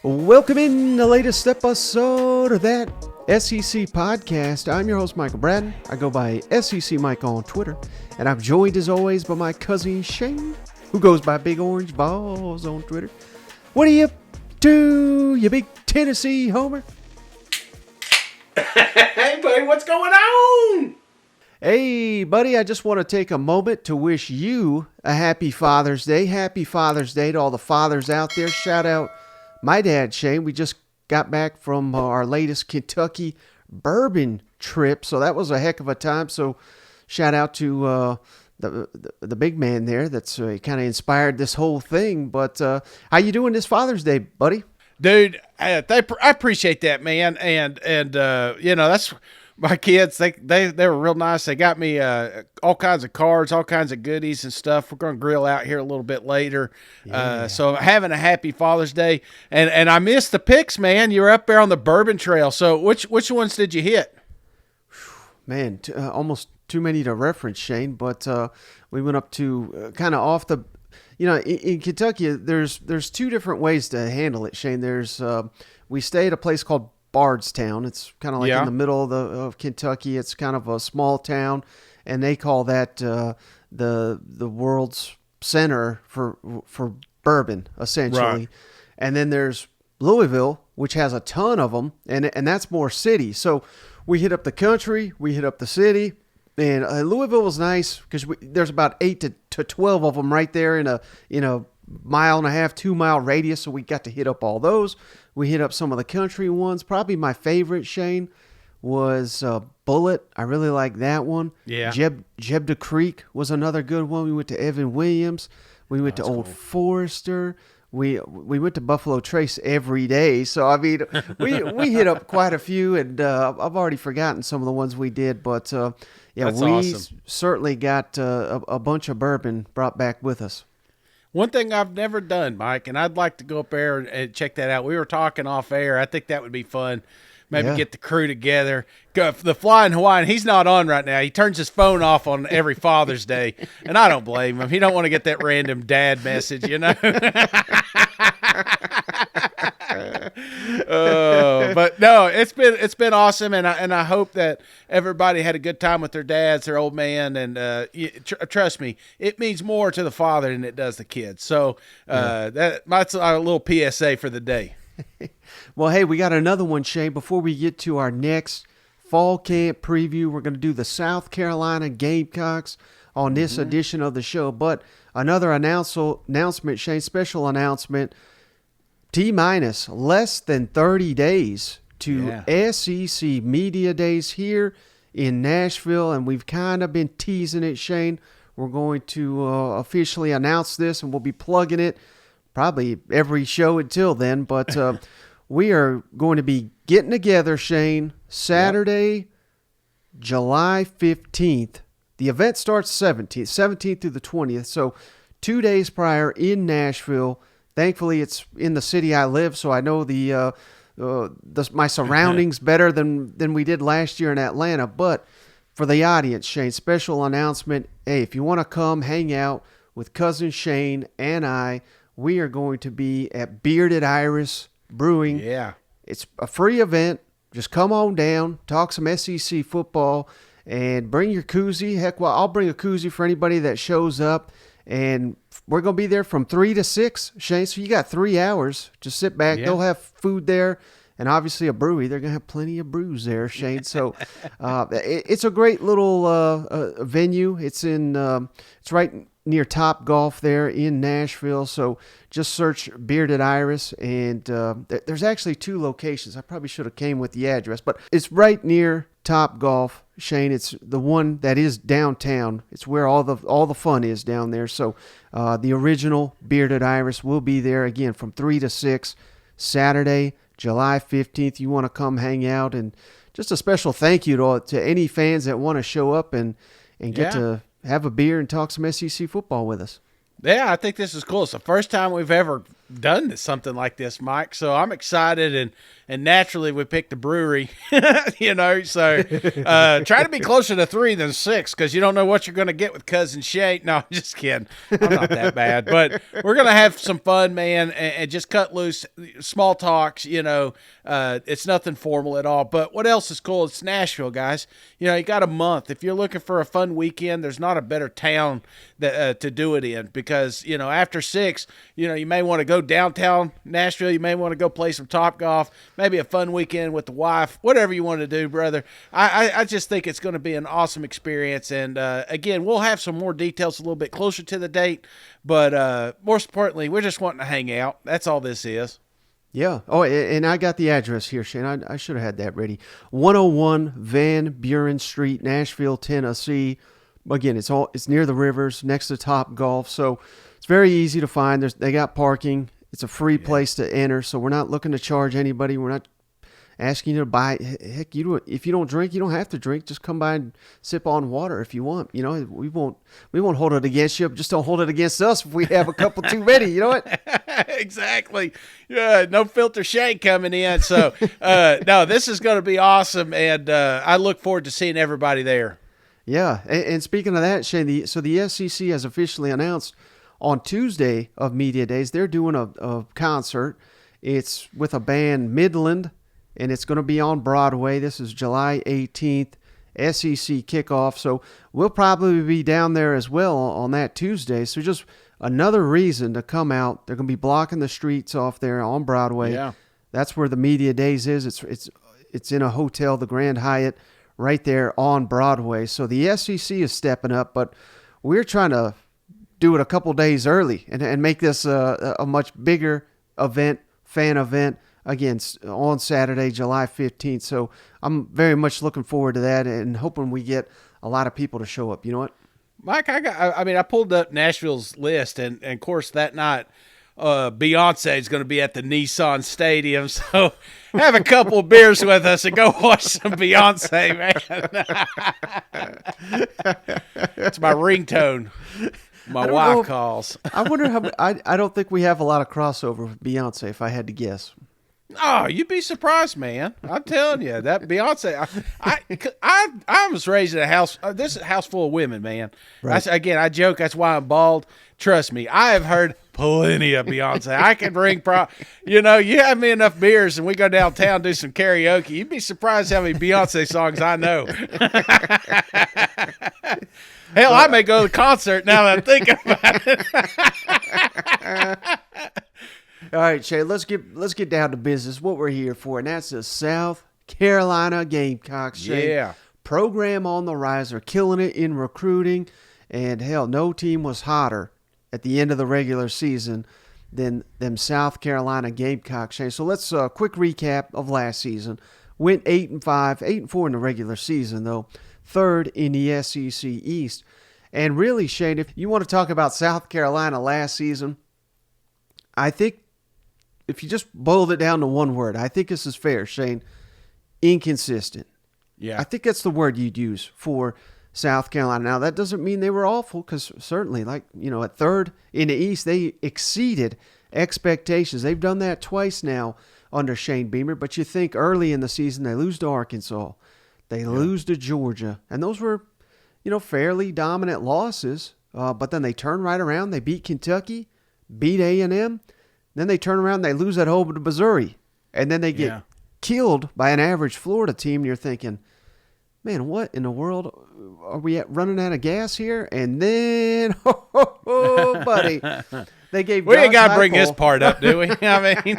Welcome in the latest episode of that SEC podcast. I'm your host, Michael Bratton. I go by SEC Mike on Twitter, and I'm joined as always by my cousin Shane, who goes by Big Orange Balls on Twitter. What are you up to, you big Tennessee homer? Hey, buddy, what's going on? Hey, buddy, I just want to take a moment to wish you a happy Father's Day. Happy Father's Day to all the fathers out there. Shout out my dad, Shane. We just got back from our latest Kentucky bourbon trip, so that was a heck of a time. So shout out to the big man there that's kind of inspired this whole thing. But how you doing this Father's Day, buddy? Dude, I appreciate that, man. And you know, that's my kids. They were real nice. They got me all kinds of cards, all kinds of goodies and stuff. We're going to grill out here a little bit later. Yeah. So having a happy Father's Day. And I missed the picks, man. You were up there on the bourbon trail. So which ones did you hit? Man, almost too many to reference, Shane. But we went up to kind of off the. You know, in Kentucky, there's two different ways to handle it, Shane. There's we stay at a place called Bardstown. It's kind of like in the middle of Kentucky. It's kind of a small town, and they call that the world's center for bourbon, essentially. Right. And then there's Louisville, which has a ton of them, and that's more city. So we hit up the country, we hit up the city. And Louisville was nice because there's about 8 to 12 of them right there in a 1.5, 2 mile radius. So we got to hit up all those. We hit up some of the country ones. Probably my favorite, Shane, was Bullet. I really like that one. Yeah. Jebda Creek was another good one. We went to Evan Williams. We went to Old Forester. We went to Buffalo Trace every day. So, I mean, we hit up quite a few, and I've already forgotten some of the ones we did. But, yeah, that's we awesome. certainly got a bunch of bourbon brought back with us. One thing I've never done, Mike, and I'd like to go up there and check that out. We were talking off air. I think that would be fun. Maybe get the crew together. Go, the Flying Hawaiian, he's not on right now. He turns his phone off on every Father's Day, and I don't blame him. He don't want to get that random dad message, you know. But no, it's been awesome, and I hope that everybody had a good time with their dads, their old man, and trust me, it means more to the father than it does the kids. So that's a little PSA for the day. Well, hey, we got another one, Shane. Before we get to our next fall camp preview, we're going to do the South Carolina Gamecocks on this edition of the show. But another announcement, Shane, special announcement. T-minus less than 30 days to SEC Media Days here in Nashville, and we've kind of been teasing it, Shane. We're going to officially announce this, and we'll be plugging it probably every show until then, but we are going to be getting together, Shane, Saturday, July 15th. The event starts 17th through the 20th, so 2 days prior in Nashville. Thankfully, it's in the city I live, so I know my surroundings better than we did last year in Atlanta. But for the audience, Shane, special announcement. Hey, if you want to come hang out with Cousin Shane and I, we are going to be at Bearded Iris Brewing. Yeah. It's a free event. Just come on down, talk some SEC football, and bring your koozie. Heck, well, I'll bring a koozie for anybody that shows up. And we're going to be there from 3 to 6, Shane. So you got 3 hours. Just sit back. Yeah. They'll have food there. And obviously a brewery. They're going to have plenty of brews there, Shane. So it's a great little venue. It's right near Top Golf there in Nashville. So just search Bearded Iris. And there's actually 2 locations. I probably should have came with the address. But it's right near Top Golf, Shane. It's the one that is downtown. It's where all the fun is down there. So the original Bearded Iris will be there again from 3 to 6 Saturday, July 15th. You want to come hang out, and just a special thank you to any fans that want to show up and get to have a beer and talk some SEC football with us. Yeah, I think this is cool. It's the first time we've ever done something like this, Mike. So I'm excited, and naturally we picked the brewery. So try to be closer to 3 than 6 because you don't know what you're going to get with Cousin Shay. No, I'm just kidding. I'm not that bad, but we're going to have some fun, man, and just cut loose, small talks. It's nothing formal at all. But what else is cool? It's Nashville, guys. You got a month. If you're looking for a fun weekend, there's not a better town that to do it in because after 6, you may want to go downtown Nashville. You may want to go play some Topgolf, maybe a fun weekend with the wife, whatever you want to do, brother. I just think it's going to be an awesome experience. And again, we'll have some more details a little bit closer to the date. But more importantly, we're just wanting to hang out. That's all this is. Yeah. Oh, and I got the address here, Shane. I should have had that ready. 101 Van Buren Street, Nashville, Tennessee. Again, it's near the rivers, next to Topgolf, so it's very easy to find. They got parking. It's a free place to enter, so we're not looking to charge anybody. We're not asking you to buy. Heck, if you don't drink, you don't have to drink. Just come by and sip on water if you want. We won't hold it against you. Just don't hold it against us if we have a couple too many. You know what? Exactly. Yeah, no filter shade coming in. So no, this is going to be awesome, and I look forward to seeing everybody there. Yeah, and speaking of that, Shane, the SEC has officially announced on Tuesday of Media Days they're doing a concert. It's with a band, Midland, and it's going to be on Broadway. This is July 18th, SEC kickoff. So we'll probably be down there as well on that Tuesday. So just another reason to come out. They're going to be blocking the streets off there on Broadway. Yeah. That's where the Media Days is. It's in a hotel, the Grand Hyatt, right there on Broadway. So the SEC is stepping up, but we're trying to do it a couple days early and make this a much bigger event, fan event, again, on Saturday, July 15th. So I'm very much looking forward to that and hoping we get a lot of people to show up. You know what? Mike, I pulled up Nashville's list, and of course that night Beyonce is going to be at the Nissan Stadium, so have a couple of beers with us and go watch some Beyonce, man. It's my ringtone. My wife calls. I wonder how. I don't think we have a lot of crossover with Beyonce, if I had to guess. Oh, you'd be surprised, man. I'm telling you, that Beyonce. I was raised in a house. This is a house full of women, man. Right. I joke. That's why I'm bald. Trust me, I have heard plenty of Beyonce. I can bring you have me enough beers and we go downtown do some karaoke. You'd be surprised how many Beyonce songs I know. Hell, I may go to the concert now that I'm thinking about it. All right, Shay, let's get down to business. What we're here for, and that's the South Carolina Gamecocks. Shay. Yeah. Program on the rise. They're killing it in recruiting, and hell, no team was hotter at the end of the regular season than them South Carolina Gamecocks. Shay. So let's quick recap of last season. Went 8-5, 8-4 in the regular season though. Third in the SEC East. And really, Shane, if you want to talk about South Carolina last season, I think if you just boiled it down to one word, I think this is fair, Shane. Inconsistent. Yeah. I think that's the word you'd use for South Carolina. Now, that doesn't mean they were awful, because certainly, at third in the East, they exceeded expectations. They've done that twice now under Shane Beamer, but you think early in the season they lose to Arkansas, they lose to Georgia, and those were, fairly dominant losses, but then they turn right around. They beat Kentucky, beat A&M, then they turn around and they lose at home to Missouri, and then they get killed by an average Florida team, and you're thinking, man, what in the world are we running out of gas here? And then, buddy, they gave we Josh ain't got to Heupel, bring this part up, do we? I mean,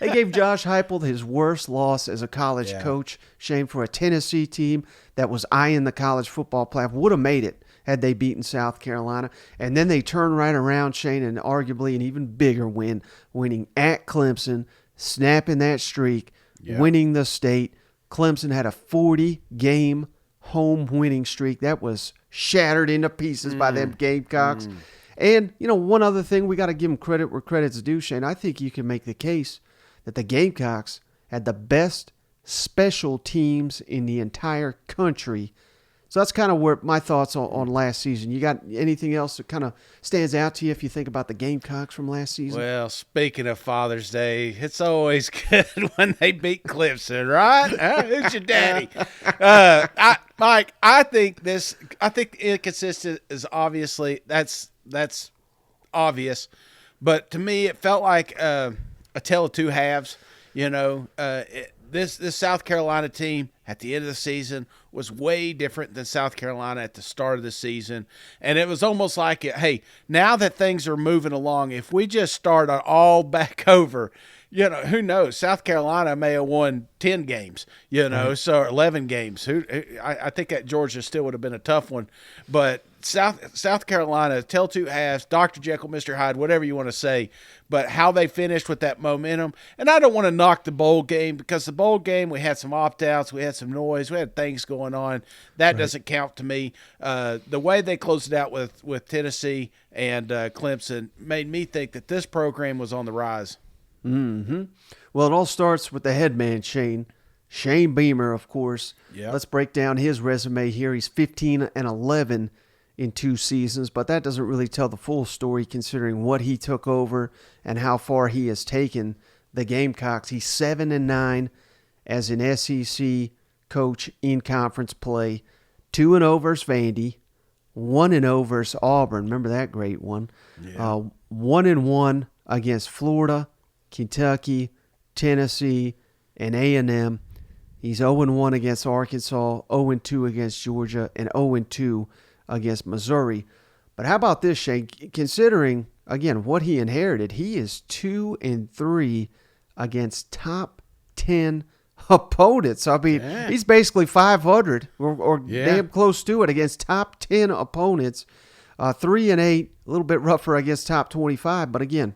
they gave Josh Heupel his worst loss as a college coach. Shame for a Tennessee team that was eyeing the college football playoff. Would have made it had they beaten South Carolina. And then they turn right around, Shane, and arguably an even bigger win, winning at Clemson, snapping that streak, winning the state. Clemson had a 40-game home winning streak that was shattered into pieces by them Gamecocks. And, one other thing, we got to give them credit where credit's due, Shane. I think you can make the case that the Gamecocks had the best special teams in the entire country. So that's kind of where my thoughts on last season. You got anything else that kind of stands out to you if you think about the Gamecocks from last season? Well, speaking of Father's Day, it's always good when they beat Clemson, right? Who's your daddy? Mike, I think inconsistent is obviously that's obvious, but to me it felt like a tale of two halves. This South Carolina team at the end of the season was way different than South Carolina at the start of the season. And it was almost like, hey, now that things are moving along, if we just start all back over, who knows? South Carolina may have won 10 games, so 11 games. I think that Georgia still would have been a tough one. But South Carolina, tell two halves, Dr. Jekyll, Mr. Hyde, whatever you want to say, but how they finished with that momentum. And I don't want to knock the bowl game because the bowl game, we had some opt-outs, we had some noise, we had things going on. That doesn't count to me. The way they closed it out with Tennessee and Clemson made me think that this program was on the rise. Mm-hmm. Well, it all starts with the head man, Shane Beamer, of course. Yep. Let's break down his resume here. He's 15-11 in 2 seasons, but that doesn't really tell the full story considering what he took over and how far he has taken the Gamecocks. He's 7-9 as an SEC coach in conference play. 2-0 versus Vandy, 1-0 versus Auburn. Remember that great one. Yeah. 1-1 against Florida, Kentucky, Tennessee, and A&M. He's 0-1 against Arkansas, 0-2 against Georgia, and 0-2 against Missouri. But how about this, Shane? Considering, again, what he inherited, he is 2-3 against top 10 opponents. I mean, he's basically 500 or damn close to it against top 10 opponents. 3-8, a little bit rougher against top 25, but again,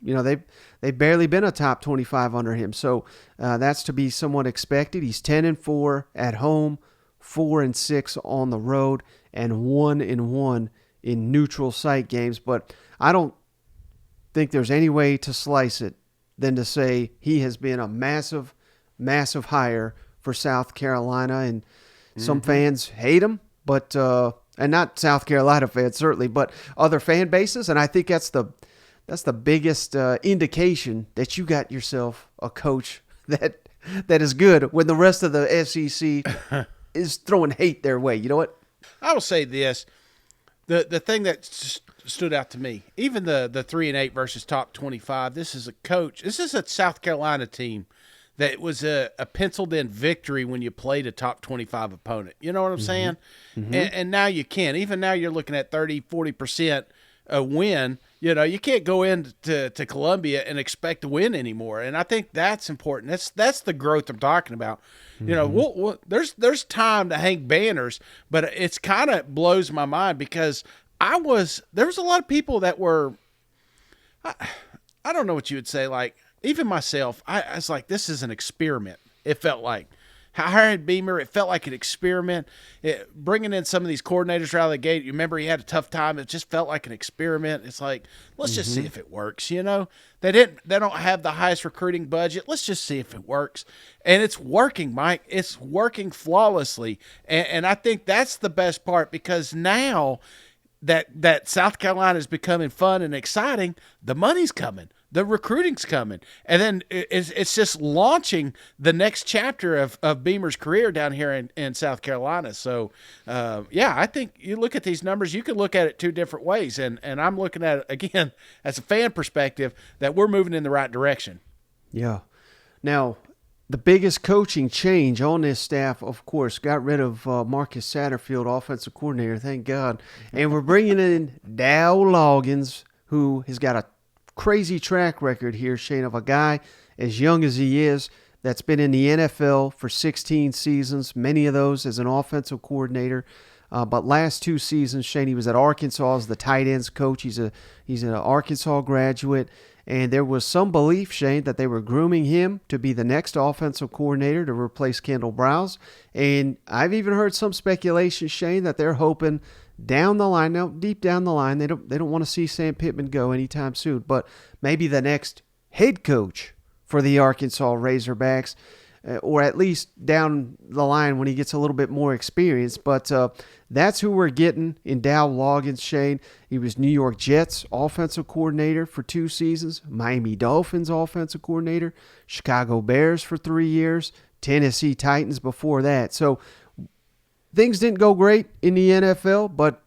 they've barely been a top 25 under him, so that's to be somewhat expected. He's 10-4 at home, 4-6 on the road, and 1-1 in neutral site games. But I don't think there's any way to slice it than to say he has been a massive, massive hire for South Carolina, and some fans hate him, but and not South Carolina fans certainly, but other fan bases, and I think that's the biggest indication that you got yourself a coach that is good when the rest of the SEC is throwing hate their way. You know what? I will say this. The thing that stood out to me, even the 3-8 versus top 25, this is a South Carolina team that was a penciled-in victory when you played a top 25 opponent. You know what I'm saying? Mm-hmm. And now you can. Even now you're looking at 30, 40% a win. You can't go into Columbia and expect to win anymore. And I think that's important. That's the growth I'm talking about. There's time to hang banners, but it's kind of blows my mind because there was a lot of people that were, I don't know what you would say, like, even myself, I was like, this is an experiment. It felt like. Hiring Beamer, it felt like an experiment. Bringing in some of these coordinators out of the gate, you remember he had a tough time. It just felt like an experiment. It's like, let's just see if it works. They don't have the highest recruiting budget. Let's just see if it works. And it's working, Mike. It's working flawlessly. And I think that's the best part because now that South Carolina is becoming fun and exciting, the money's coming. The recruiting's coming. And then it's just launching the next chapter of Beamer's career down here in South Carolina. So, I think you look at these numbers, you can look at it 2 different ways. And I'm looking at it, again, as a fan perspective, that we're moving in the right direction. Yeah. Now, the biggest coaching change on this staff, of course, got rid of Marcus Satterfield, offensive coordinator, thank God. And we're bringing in Dow Loggins, who has got a crazy track record here, Shane, of a guy as young as he is that's been in the NFL for 16 seasons, many of those as an offensive coordinator. But last 2 seasons, Shane, he was at Arkansas as the tight ends coach. He's an Arkansas graduate. And there was some belief, Shane, that they were grooming him to be the next offensive coordinator to replace Kendall Browse. And I've even heard some speculation, Shane, that they're hoping down the line, now deep down the line, they don't want to see Sam Pittman go anytime soon, but maybe the next head coach for the Arkansas Razorbacks. or at least down the line when he gets a little bit more experience. But that's who we're getting in Dow Loggins, Shane. He was New York Jets offensive coordinator for 2 seasons, Miami Dolphins offensive coordinator, Chicago Bears for 3 years, Tennessee Titans before that. So things didn't go great in the NFL, but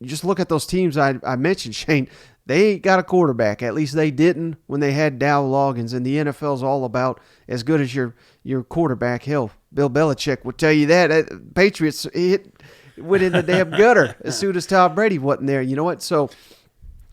you just look at those teams I mentioned, Shane. They ain't got a quarterback. At least they didn't when they had Dow Loggins. And the NFL's all about as good as your quarterback. Hell, Bill Belichick would tell you that. Patriots went in the damn gutter as soon as Tom Brady wasn't there. You know what? So,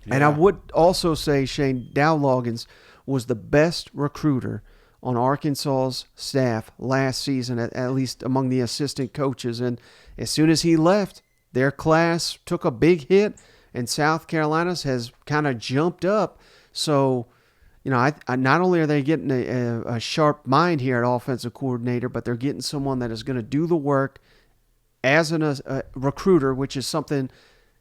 yeah. And I would also say, Shane, Dow Loggins was the best recruiter on Arkansas's staff last season, at least among the assistant coaches. And as soon as he left, their class took a big hit, and South Carolina's has kind of jumped up. So, you know, I not only are they getting a sharp mind here at offensive coordinator, but they're getting someone that is going to do the work as a recruiter, which is something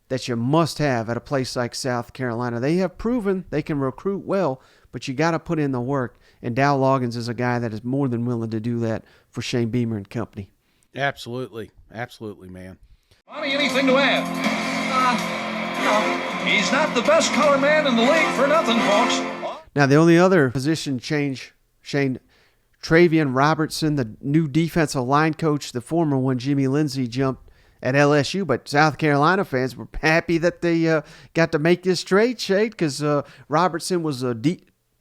that you must have at a place like South Carolina. They have proven they can recruit well, but you got to put in the work. And Dow Loggins is a guy that is more than willing to do that for Shane Beamer and company. Absolutely. Absolutely, man. Bonnie, anything to add? No. He's not the best color man in the league for nothing, folks. Now, the only other position change, Shane, Travian Robertson, the new defensive line coach, the former one, Jimmy Lindsey, jumped at LSU, but South Carolina fans were happy that they got to make this trade, Shane, because Robertson was a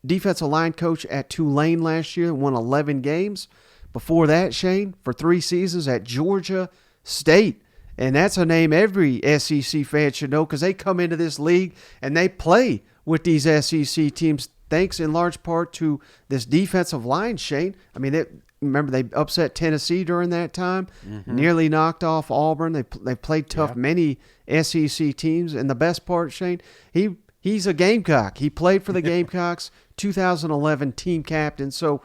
defensive line coach at Tulane last year, won 11 games. Before that, Shane, for 3 seasons at Georgia State. And that's a name every SEC fan should know because they come into this league and they play with these SEC teams thanks in large part to this defensive line, Shane. I mean, remember they upset Tennessee during that time, nearly knocked off Auburn. They played tough many SEC teams. And the best part, Shane, he's a Gamecock. He played for the Gamecocks, 2011 team captain. So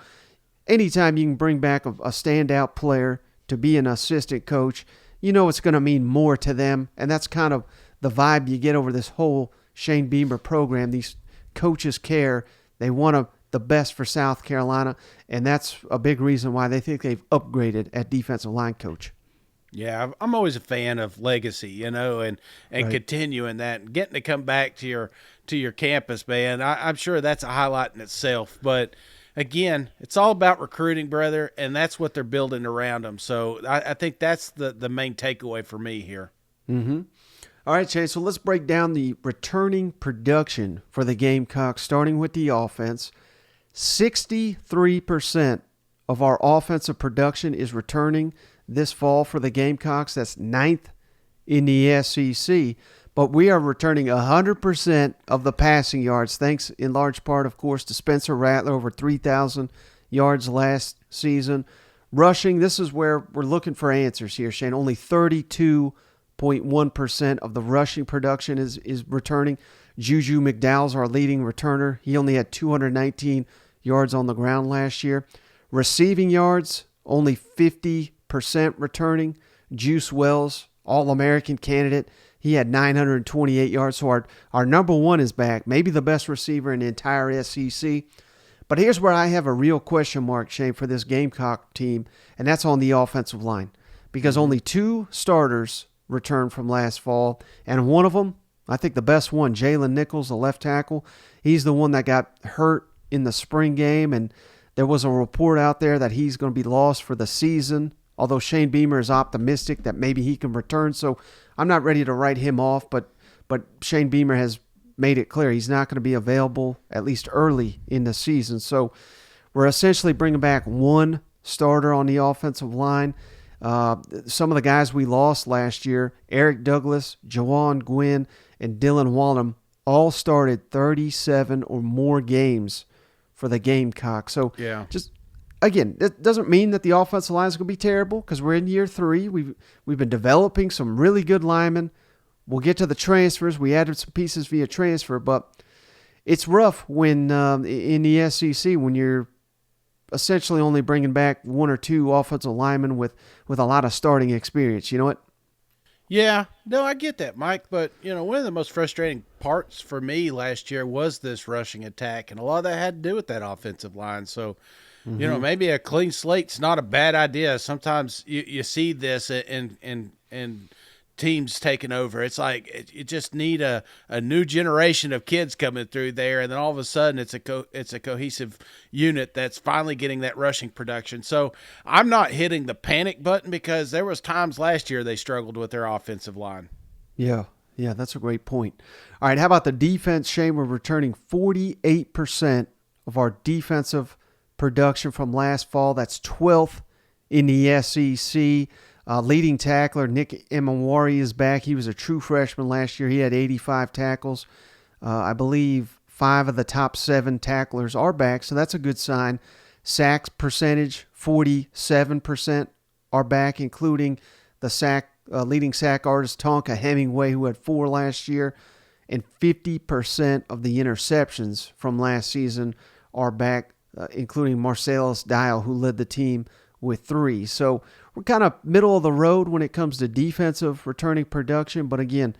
anytime you can bring back a standout player to be an assistant coach, you know it's going to mean more to them. And that's kind of the vibe you get over this whole Shane Beamer program. These coaches care. They want the best for South Carolina, and that's a big reason why they think they've upgraded at defensive line coach. Yeah, I'm always a fan of legacy, you know, and Right. continuing that and getting to come back to your campus, man. I'm sure that's a highlight in itself. But again, it's all about recruiting, brother, and that's what they're building around them. So I think that's the main takeaway for me here. Mm-hmm. All right, Chase, so let's break down the returning production for the Gamecocks, starting with the offense. 63% of our offensive production is returning this fall for the Gamecocks. That's 9th in the SEC. But we are returning 100% of the passing yards, thanks in large part, of course, to Spencer Rattler, over 3,000 yards last season. Rushing, this is where we're looking for answers here, Shane. Only 32.1% of the rushing production is returning. Juju McDowell's our leading returner. He only had 219 yards on the ground last year. Receiving yards, only 50% returning. Juice Wells, All-American candidate, he had 928 yards. So our number one is back, maybe the best receiver in the entire SEC. But here's where I have a real question mark, Shane, for this Gamecock team, and that's on the offensive line. Because only 2 starters returned from last fall, and one of them, I think the best one, Jalen Nichols, the left tackle, he's the one that got hurt in the spring game, and there was a report out there that he's going to be lost for the season, although Shane Beamer is optimistic that maybe he can return. So I'm not ready to write him off, but Shane Beamer has made it clear he's not going to be available at least early in the season. So we're essentially bringing back 1 starter on the offensive line. Some of the guys we lost last year, Eric Douglas, Jawan Gwynn, and Dylan Wallum, all started 37 or more games for the Gamecocks. So just again, it doesn't mean that the offensive line is going to be terrible because we're in year 3. We've been developing some really good linemen. We'll get to the transfers. We added some pieces via transfer, but it's rough when in the SEC when you're essentially only bringing back 1 or 2 offensive linemen with a lot of starting experience. You know what? Yeah, no, I get that, Mike. But, you know, one of the most frustrating parts for me last year was this rushing attack, and a lot of that had to do with that offensive line. So, You know, maybe a clean slate's not a bad idea. Sometimes you see this in teams taking over. It's like you just need a new generation of kids coming through there, and then all of a sudden it's a cohesive unit that's finally getting that rushing production. So I'm not hitting the panic button because there was times last year they struggled with their offensive line. Yeah, that's a great point. All right, how about the defense, Shane? We're returning 48% of our defensive production from last fall. That's 12th in the SEC. Leading tackler Nick Emawari is back. He was a true freshman last year. He had 85 tackles. I believe 5 of the top 7 tacklers are back, so that's a good sign. Sacks percentage, 47% are back, including the leading sack artist Tonka Hemingway, who had 4 last year, and 50% of the interceptions from last season are back, including Marcellus Dial, who led the team with 3. So we're kind of middle of the road when it comes to defensive returning production. But again,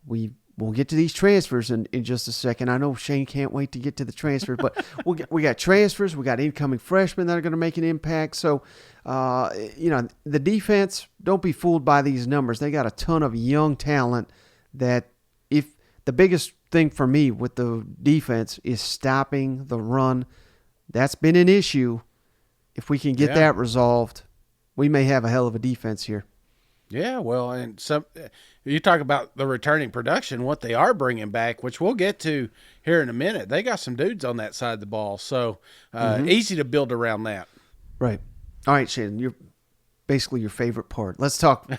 we'll get to these transfers in just a second. I know Shane can't wait to get to the transfers, but we got transfers. We got incoming freshmen that are going to make an impact. So, the defense, don't be fooled by these numbers. They got a ton of young talent that if the biggest thing for me with the defense is stopping the run. That's been an issue. If we can get that resolved, we may have a hell of a defense here. Yeah, well, and you talk about the returning production, what they are bringing back, which we'll get to here in a minute. They got some dudes on that side of the ball, so easy to build around that. Right. All right, Shannon, you're basically your favorite part. Let's talk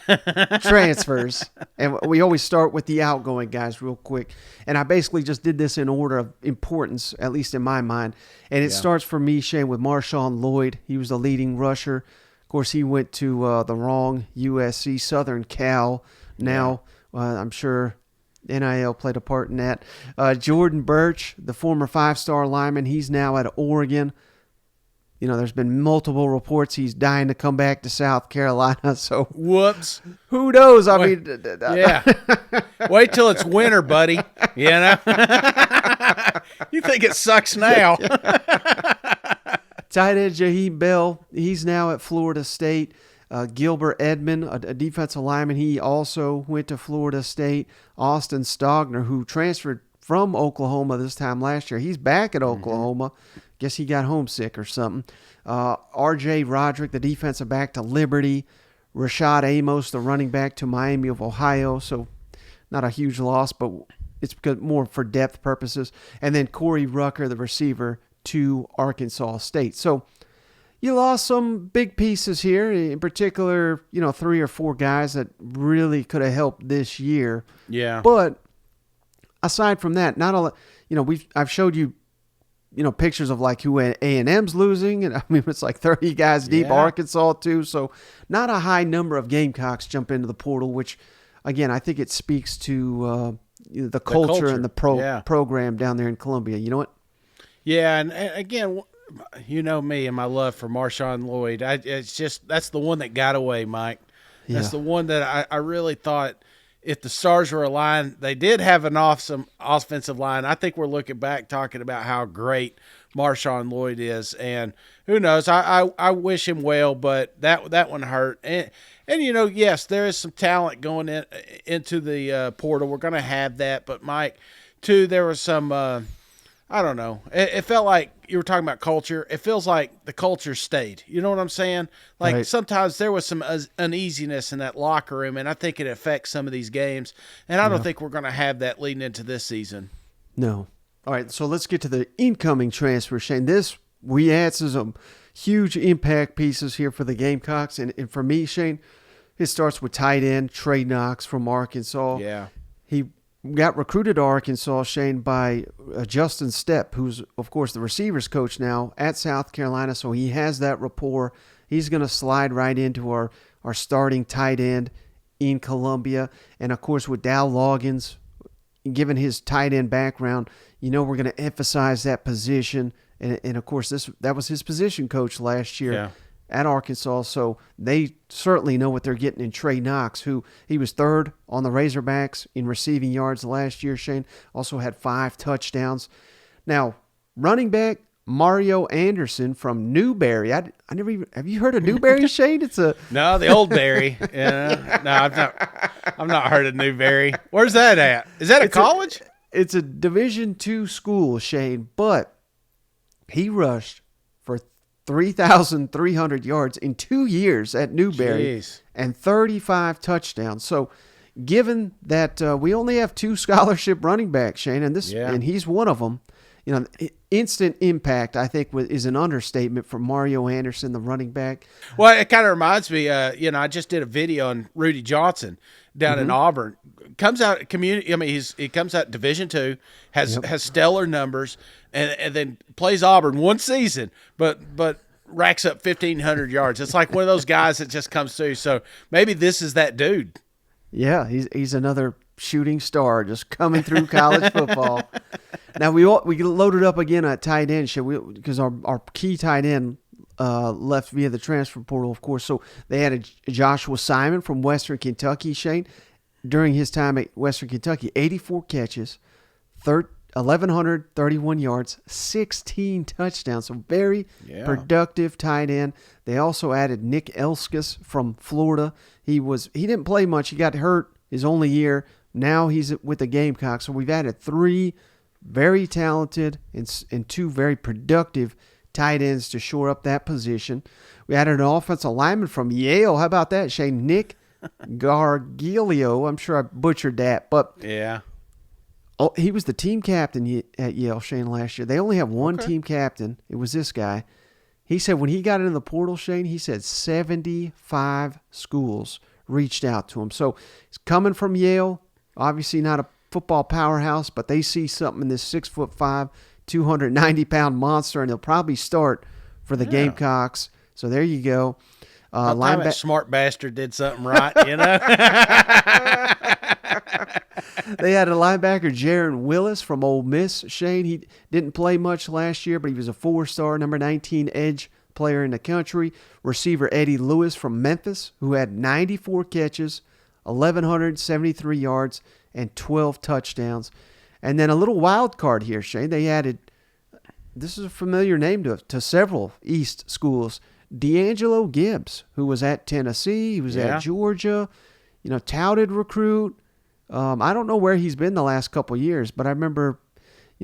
transfers. And we always start with the outgoing guys real quick. And I basically just did this in order of importance, at least in my mind. And it starts for me, Shane, with Marshawn Lloyd. He was the leading rusher. Of course, he went to the wrong USC, Southern Cal. Now, I'm sure NIL played a part in that. Jordan Birch, the former 5-star lineman, he's now at Oregon. You know, there's been multiple reports he's dying to come back to South Carolina. So, whoops. Who knows? I mean, Wait till it's winter, buddy. You know? You think it sucks now. Tight end Jaheim Bell, he's now at Florida State. Gilbert Edmond, a defensive lineman, he also went to Florida State. Austin Stogner, who transferred from Oklahoma this time last year, he's back at Oklahoma. Guess he got homesick or something. R.J. Roderick, the defensive back to Liberty. Rashad Amos, the running back to Miami of Ohio. So not a huge loss, but it's more for depth purposes. And then Corey Rucker, the receiver, to Arkansas State. So you lost some big pieces here, in particular, 3 or 4 guys that really could have helped this year. Yeah. But aside from that, not all. I've showed you, pictures of like who A&M's losing, and I mean it's like 30 guys deep. Arkansas too. So not a high number of Gamecocks jump into the portal, which again I think it speaks to the culture and the program down there in Columbia. You know what? Yeah, and again, you know me and my love for Marshawn Lloyd. That's the one that got away, Mike. That's the one that I really thought, if the stars were aligned, they did have an awesome offensive line. I think we're looking back talking about how great Marshawn Lloyd is, and who knows? I wish him well, but that one hurt. And yes, there is some talent going into the portal. We're going to have that, but Mike, too, there was some. I don't know. It felt like you were talking about culture. It feels like the culture stayed. You know what I'm saying? Like sometimes there was some uneasiness in that locker room, and I think it affects some of these games. And I don't think we're going to have that leading into this season. No. All right, so let's get to the incoming transfer, Shane. We had some huge impact pieces here for the Gamecocks. And for me, Shane, it starts with tight end Trey Knox from Arkansas. Yeah. He got recruited to Arkansas, Shane, by Justin Stepp, who's, of course, the receivers coach now at South Carolina, so he has that rapport. He's going to slide right into our starting tight end in Columbia. And, of course, with Dow Loggins, given his tight end background, we're going to emphasize that position. And of course, that was his position coach last year at Arkansas, so they certainly know what they're getting in Trey Knox, who he was 3rd on the Razorbacks in receiving yards last year, Shane. Also had 5 touchdowns. Now, running back, Mario Anderson from Newberry. I never even have you heard of Newberry, Shane? It's a No, the old Berry. Yeah. No, I've not heard of Newberry. Where's that at? Is that a college? It's a Division II school, Shane, but he rushed for 3,300 yards in 2 years at Newberry. Jeez. And 35 touchdowns. So, given that we only have 2 scholarship running backs, Shane, and he's one of them, instant impact, I think, is an understatement for Mario Anderson, the running back. Well, it kind of reminds me, I just did a video on Rudy Johnson down in Auburn. Comes out community. I mean, he comes out Division II, has stellar numbers, and then plays Auburn one season, but racks up 1,500 yards. It's like one of those guys that just comes through. So maybe this is that dude. Yeah, he's another shooting star just coming through college football. Now we loaded up again at tight end, because our key tight end left via the transfer portal, of course. So they had Joshua Simon from Western Kentucky, Shane. During his time at Western Kentucky, 84 catches, 1,131 yards, 16 touchdowns. So very productive tight end. They also added Nick Elskis from Florida. He didn't play much. He got hurt his only year. Now he's with the Gamecocks. So we've added 3 very talented and 2 very productive tight ends to shore up that position. We added an offensive lineman from Yale. How about that, Shane? Nick Gargiulo. I'm sure I butchered that, but yeah. Oh, he was the team captain at Yale, Shane, last year. They only have one team captain. It was this guy. He said when he got into the portal, Shane, he said 75 schools reached out to him. So he's coming from Yale, obviously not a football powerhouse, but they see something in this 6'5", 290-pound monster, and he'll probably start for the Gamecocks. So there you go. That smart bastard did something right, They had a linebacker, Jaron Willis from Ole Miss. Shane, he didn't play much last year, but he was a 4-star, number 19 edge player in the country. Receiver Eddie Lewis from Memphis, who had 94 catches, 1,173 yards, and 12 touchdowns. And then a little wild card here, Shane. They added, this is a familiar name to several East schools, D'Angelo Gibbs, who was at Tennessee. He was at Georgia, touted recruit. I don't know where he's been the last couple of years, but I remember,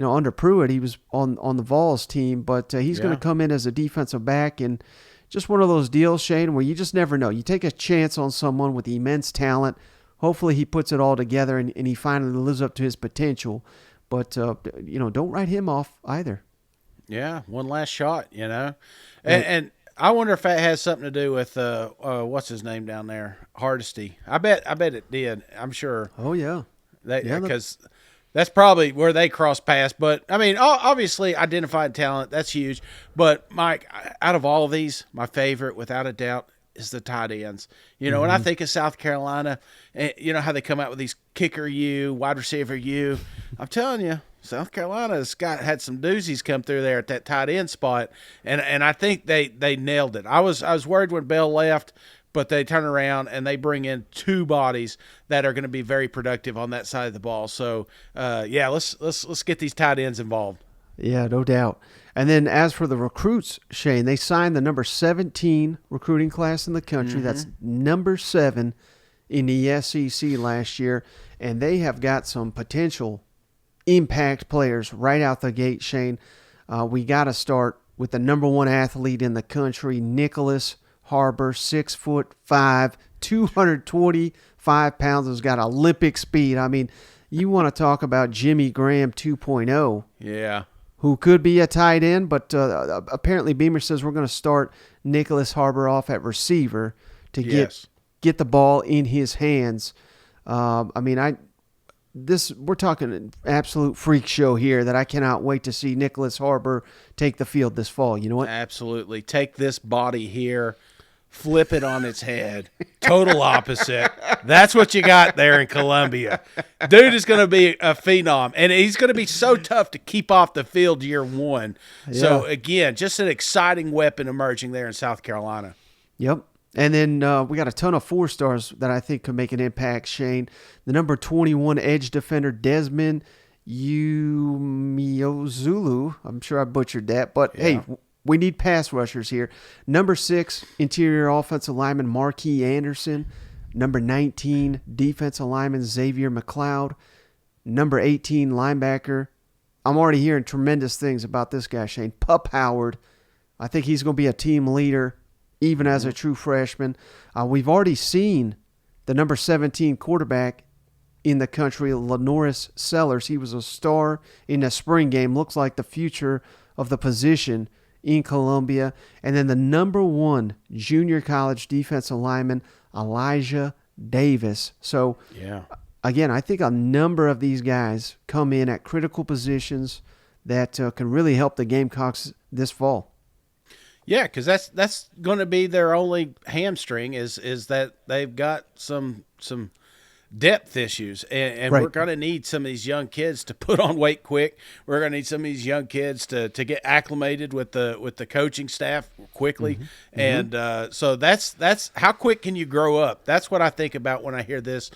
under Pruitt, he was on the Vols team, but he's going to come in as a defensive back, and just one of those deals, Shane, where you just never know. You take a chance on someone with immense talent. Hopefully he puts it all together and he finally lives up to his potential. But, don't write him off either. Yeah, one last shot, And I wonder if that has something to do with what's his name down there, Hardesty. I bet it did. I'm sure. Oh yeah, because that's probably where they cross paths. But I mean, obviously, identified talent, that's huge. But Mike, out of all of these, my favorite, without a doubt, is the tight ends. When I think of South Carolina, how they come out with these kicker U, wide receiver U. I'm telling you, South Carolina's had some doozies come through there at that tight end spot, and I think they nailed it. I was worried when Bell left, but they turn around and they bring in 2 bodies that are going to be very productive on that side of the ball. So let's get these tight ends involved. Yeah, no doubt. And then as for the recruits, Shane, they signed the number 17 recruiting class in the country. That's number 7 in the SEC last year, and they have got some potential impact players right out the gate, Shane. We got to start with the number 1 athlete in the country, Nicholas Harbor, 6'5", 225 pounds, has got Olympic speed. I mean, you want to talk about Jimmy Graham 2.0. Yeah. Who could be a tight end, but apparently Beamer says we're going to start Nicholas Harbor off at receiver to get the ball in his hands. We're talking an absolute freak show here that I cannot wait to see Nicholas Harbor take the field this fall. You know what? Absolutely. Take this body here, flip it on its head. Total opposite. That's what you got there in Columbia. Dude is going to be a phenom, and he's going to be so tough to keep off the field year 1. Yeah. So, again, just an exciting weapon emerging there in South Carolina. Yep. And then we got a ton of 4-stars that I think could make an impact, Shane. The number 21 edge defender, Desmond Umeozulu. I'm sure I butchered that, but Yeah. hey, we need pass rushers here. Number 6, interior offensive lineman Marquis Anderson. Number 19, defensive lineman Xavier McLeod. Number 18, linebacker. I'm already hearing tremendous things about this guy, Shane. Pup Howard. I think he's going to be a team leader, even as a true freshman. We've already seen the number 17 quarterback in the country, Lenoris Sellers. He was a star in the spring game. Looks like the future of the position in Columbia. And then the number 1 junior college defensive lineman, Elijah Davis. So, Yeah. again, I think a number of these guys come in at critical positions that can really help the Gamecocks this fall. Yeah, because that's going to be their only hamstring is that they've got some depth issues, and Right. we're going to need some of these young kids to put on weight quick. We're going to need some of these young kids to get acclimated with the coaching staff quickly, and so that's how quick can you grow up? That's what I think about when I hear this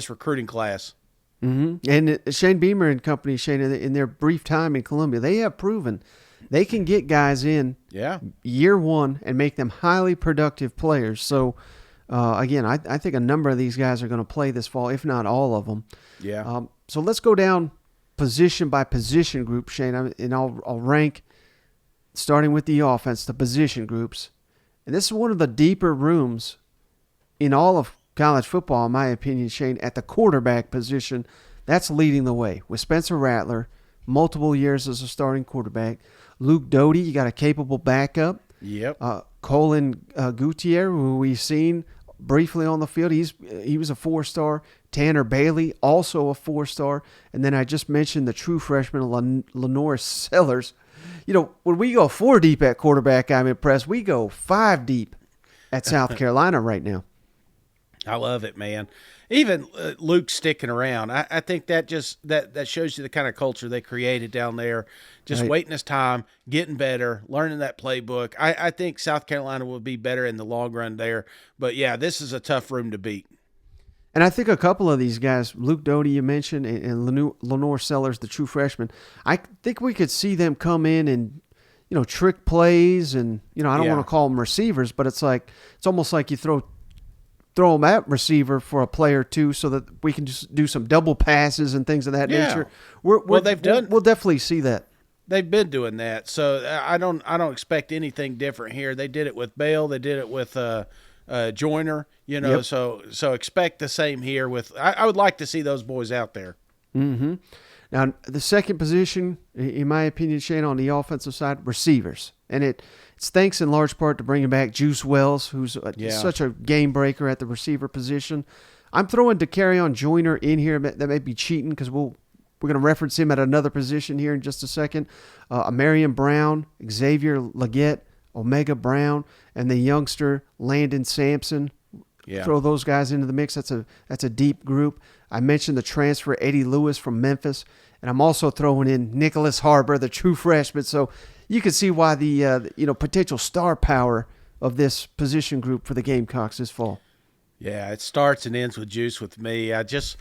recruiting class. And Shane Beamer and company, Shane, in their brief time in Columbia, they have proven they can get guys in Yeah. year one and make them highly productive players. So, again, I think a number of these guys are going to play this fall, if not all of them. Yeah. So let's go down position by position group, Shane, and I'll rank, starting with the offense, the position groups. And this is one of the deeper rooms in all of college football, in my opinion, Shane, at the quarterback position. That's leading the way with Spencer Rattler, multiple years as a starting quarterback. Luke Doty, you got a capable backup. Yep. Colin Gutierrez, who we've seen briefly on the field, he was a 4-star. Tanner Bailey, also a 4-star. And then I just mentioned the true freshman, Lenoris Sellers. You know, when we go 4 deep at quarterback, I'm impressed. We go 5 deep at South Carolina right now. I love it, man. Even Luke sticking around, I think that just that shows you the kind of culture they created down there. Just Right. waiting his time, getting better, learning that playbook. I think South Carolina will be better in the long run there. But yeah, this is a tough room to beat. And I think a couple of these guys, Luke Doty you mentioned, and Lenore Sellers, the true freshman, I think we could see them come in and, you know, trick plays and, you know, I don't Yeah. want to call them receivers, but it's almost like you throw them at receiver for a play or two so that we can just do some double passes and things of that Yeah. nature. Well, they've done- We'll definitely see that. They've been doing that, so I don't expect anything different here. They did it with Bale, they did it with Joyner, you know. Yep. So expect the same here. With I would like to see those boys out there. Mm-hmm. Now, the second position, in my opinion, Shane, on the offensive side, receivers. And it's thanks in large part to bringing back Juice Wells, who's such a game breaker at the receiver position. I'm throwing DeCarrion Joyner in here. That may be cheating because we're going to reference him at another position here in just a second. Marion Brown, Xavier Leggett, Omega Brown, and the youngster Landon Sampson. Yeah. Throw those guys into the mix. That's a deep group. I mentioned the transfer Eddie Lewis from Memphis, and I'm also throwing in Nicholas Harbor, the true freshman. So you can see why the potential star power of this position group for the Gamecocks this fall. Yeah, it starts and ends with Juice with me. I just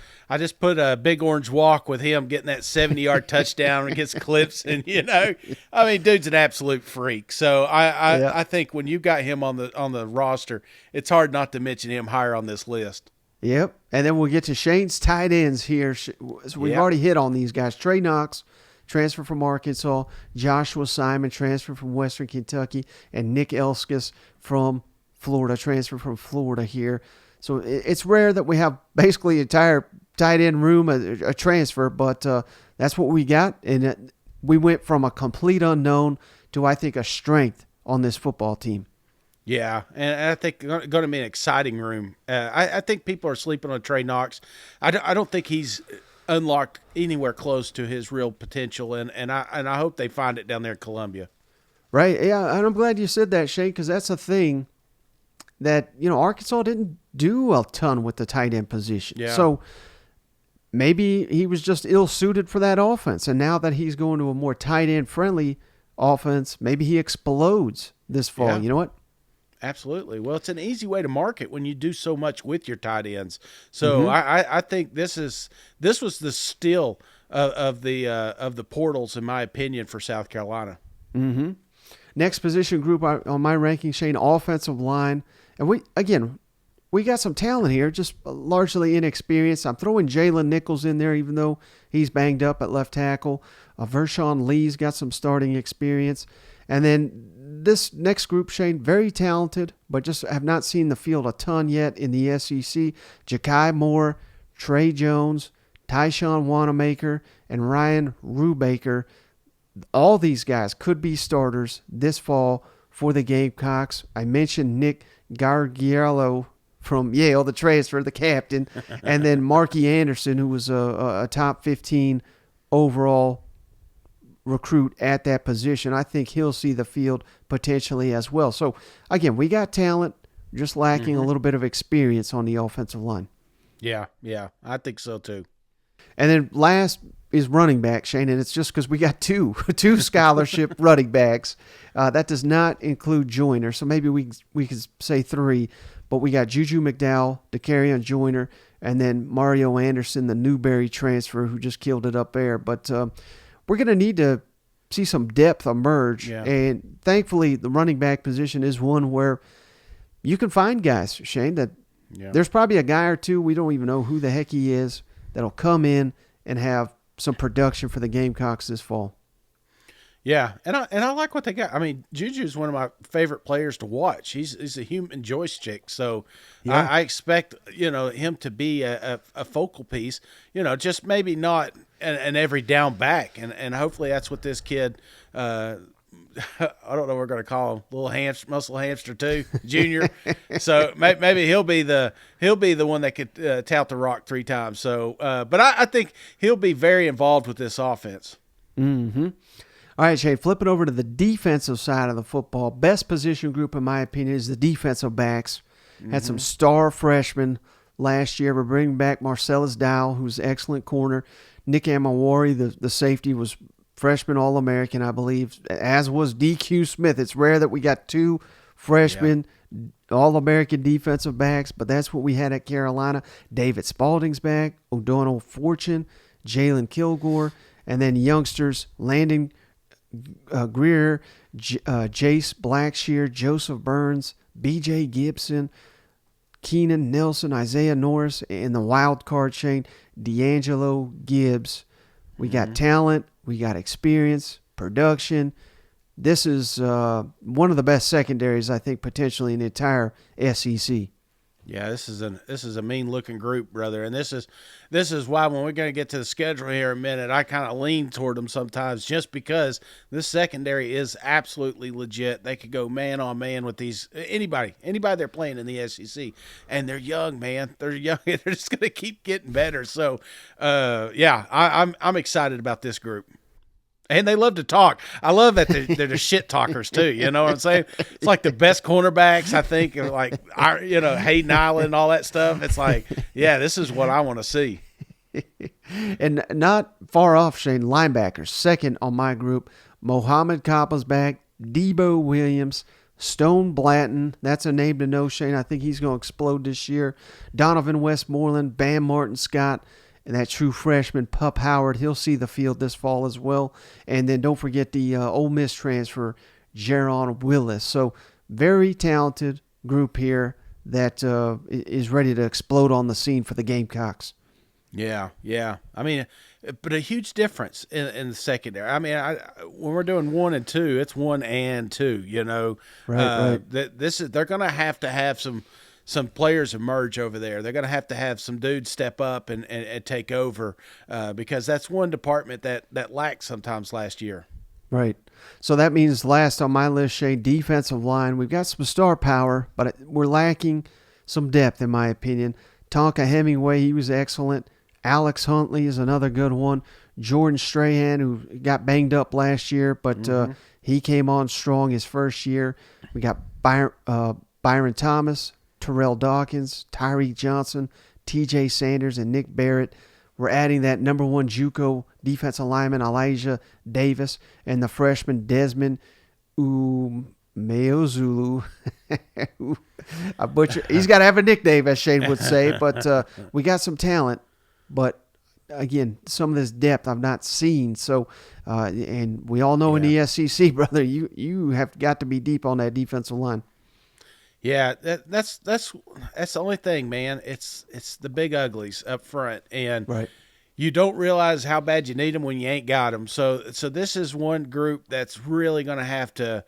put a big orange walk with him getting that 70-yard touchdown against Clemson. You know, I mean, dude's an absolute freak. So I think when you got him on the roster, it's hard not to mention him higher on this list. Yep, and then we'll get to Shane's tight ends here. So we've already hit on these guys. Trey Knox, transfer from Arkansas. Joshua Simon, transfer from Western Kentucky. And Nick Elskis from Florida, transfer from Florida here. So it's rare that we have basically an entire tight end room, a transfer, but that's what we got. And we went from a complete unknown to, I think, a strength on this football team. Yeah, and I think it's going to be an exciting room. I think people are sleeping on Trey Knox. I don't think he's unlocked anywhere close to his real potential, and I hope they find it down there in Columbia. Right, yeah, and I'm glad you said that, Shane, because that's a thing that, you know, Arkansas didn't do a ton with the tight end position. Yeah. So maybe he was just ill-suited for that offense, and now that he's going to a more tight end-friendly offense, maybe he explodes this fall. Yeah. You know what? Absolutely. Well, it's an easy way to market when you do so much with your tight ends. So I think this was the steal of the portals, in my opinion, for South Carolina. Mm-hmm. Next position group on my ranking, Shane, offensive line. And we got some talent here, just largely inexperienced. I'm throwing Jalen Nichols in there, even though he's banged up at left tackle. Vershawn Lee's got some starting experience. And then this next group, Shane, very talented, but just have not seen the field a ton yet in the SEC. Ja'Kai Moore, Trey Jones, Tyshawn Wanamaker, and Ryan Rubaker. All these guys could be starters this fall for the Gamecocks. I mentioned Nick Gargiello from Yale, the transfer, the captain, and then Marky Anderson, who was a top 15 overall recruit at that position. I think he'll see the field potentially as well. So, again, we got talent, just lacking a little bit of experience on the offensive line. Yeah, I think so too. And then last is running back, Shane, and it's just because we got two scholarship running backs. That does not include Joyner, so maybe we could say three. But we got Juju McDowell, DeCarrion Joyner, and then Mario Anderson, the Newberry transfer who just killed it up there. But we're going to need to see some depth emerge. Yeah. And thankfully, the running back position is one where you can find guys, Shane, that there's probably a guy or two, we don't even know who the heck he is, that'll come in and have some production for the Gamecocks this fall. Yeah, and I like what they got. I mean, Juju's one of my favorite players to watch. He's a human joystick, so I expect him to be a focal piece. Just maybe not an every down back, and hopefully that's what this kid. I don't know what we're going to call him, little muscle hamster too, junior. So maybe he'll be the one that could tout the rock 3 times. So, but I think he'll be very involved with this offense. Mm-hmm. All right, Shay, flipping over to the defensive side of the football, best position group, in my opinion, is the defensive backs. Had some star freshmen last year. We're bringing back Marcellus Dow, who's an excellent corner. Nick Amawari, the safety, was freshman All-American, I believe, as was DQ Smith. It's rare that we got 2 freshmen All-American defensive backs, but that's what we had at Carolina. David Spalding's back, O'Donnell Fortune, Jalen Kilgore, and then youngsters Landon Greer, Jace Blackshear, Joseph Burns, B.J. Gibson, Keenan Nelson, Isaiah Norris, and the wild card chain, D'Angelo Gibbs. We got talent, we got experience, production. This is one of the best secondaries, I think, potentially in the entire SEC. Yeah, this is a mean looking group, brother, and this is why when we're going to get to the schedule here in a minute, I kind of lean toward them sometimes, just because this secondary is absolutely legit. They could go man on man with anybody they're playing in the SEC, and they're young, man. They're young. They're just going to keep getting better. So, I'm excited about this group. And they love to talk. I love that they're the shit talkers too. You know what I'm saying? It's like the best cornerbacks, I think, like Hayden Island and all that stuff. It's like, yeah, this is what I want to see. And not far off, Shane, linebackers. Second on my group, Mohamed Kappa's back, Debo Williams, Stone Blanton. That's a name to know, Shane. I think he's going to explode this year. Donovan Westmoreland, Bam Martin Scott. And that true freshman, Pup Howard, he'll see the field this fall as well. And then don't forget the Ole Miss transfer, Jaron Willis. So very talented group here that is ready to explode on the scene for the Gamecocks. Yeah. I mean, but a huge difference in the secondary. I mean, when we're doing 1 and 2, it's 1 and 2. Right. They're going to have some players emerge over there. They're going to have some dudes step up and take over because that's one department that lacked sometimes last year. Right. So that means last on my list, Shane, defensive line. We've got some star power, but we're lacking some depth, in my opinion. Tonka Hemingway, he was excellent. Alex Huntley is another good one. Jordan Strahan, who got banged up last year, but he came on strong his first year. We got Byron Thomas, Terrell Dawkins, Tyree Johnson, TJ Sanders, and Nick Barrett. We're adding that number 1 JUCO defensive lineman, Elijah Davis, and the freshman Desmond Umeozulu. He's got to have a nickname, as Shane would say, but we got some talent. But again, some of this depth I've not seen. So, and we all know in the SEC, brother, you have got to be deep on that defensive line. Yeah, that's the only thing, man. It's the big uglies up front, and Right. you don't realize how bad you need them when you ain't got them. So this is one group that's really going to have to.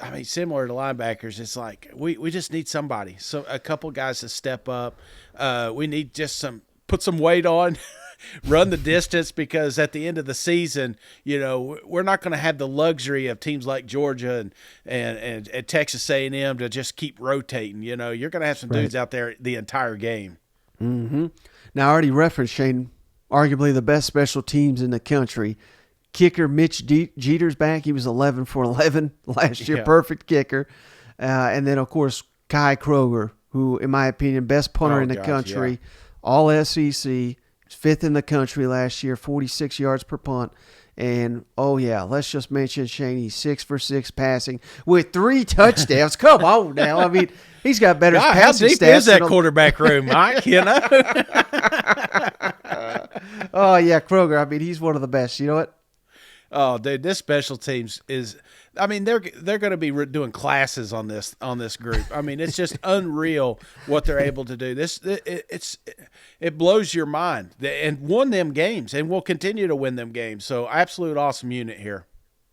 I mean, similar to linebackers, it's like we just need somebody, so a couple guys to step up. We need just put some weight on. Run the distance, because at the end of the season, we're not going to have the luxury of teams like Georgia and Texas A&M to just keep rotating. You're going to have some dudes out there the entire game. Mm-hmm. Now, I already referenced, Shane, arguably the best special teams in the country. Kicker Mitch Jeter's back. He was 11 for 11 last year. Yeah. Perfect kicker. And then, of course, Kai Kroger, who, in my opinion, best punter in the country. Yeah. All SEC. 5th in the country last year, 46 yards per punt. And, let's just mention Shane, he's 6 for 6 passing with 3 touchdowns. Come on now. I mean, he's got better passing stats. How deep is that quarterback room, Mike? Oh, yeah, Kroger. I mean, he's one of the best. You know what? Oh, dude, this special teams is. I mean, they're going to be doing classes on this group. I mean, it's just unreal what they're able to do. It blows your mind, and won them games, and will continue to win them games. So, absolute awesome unit here.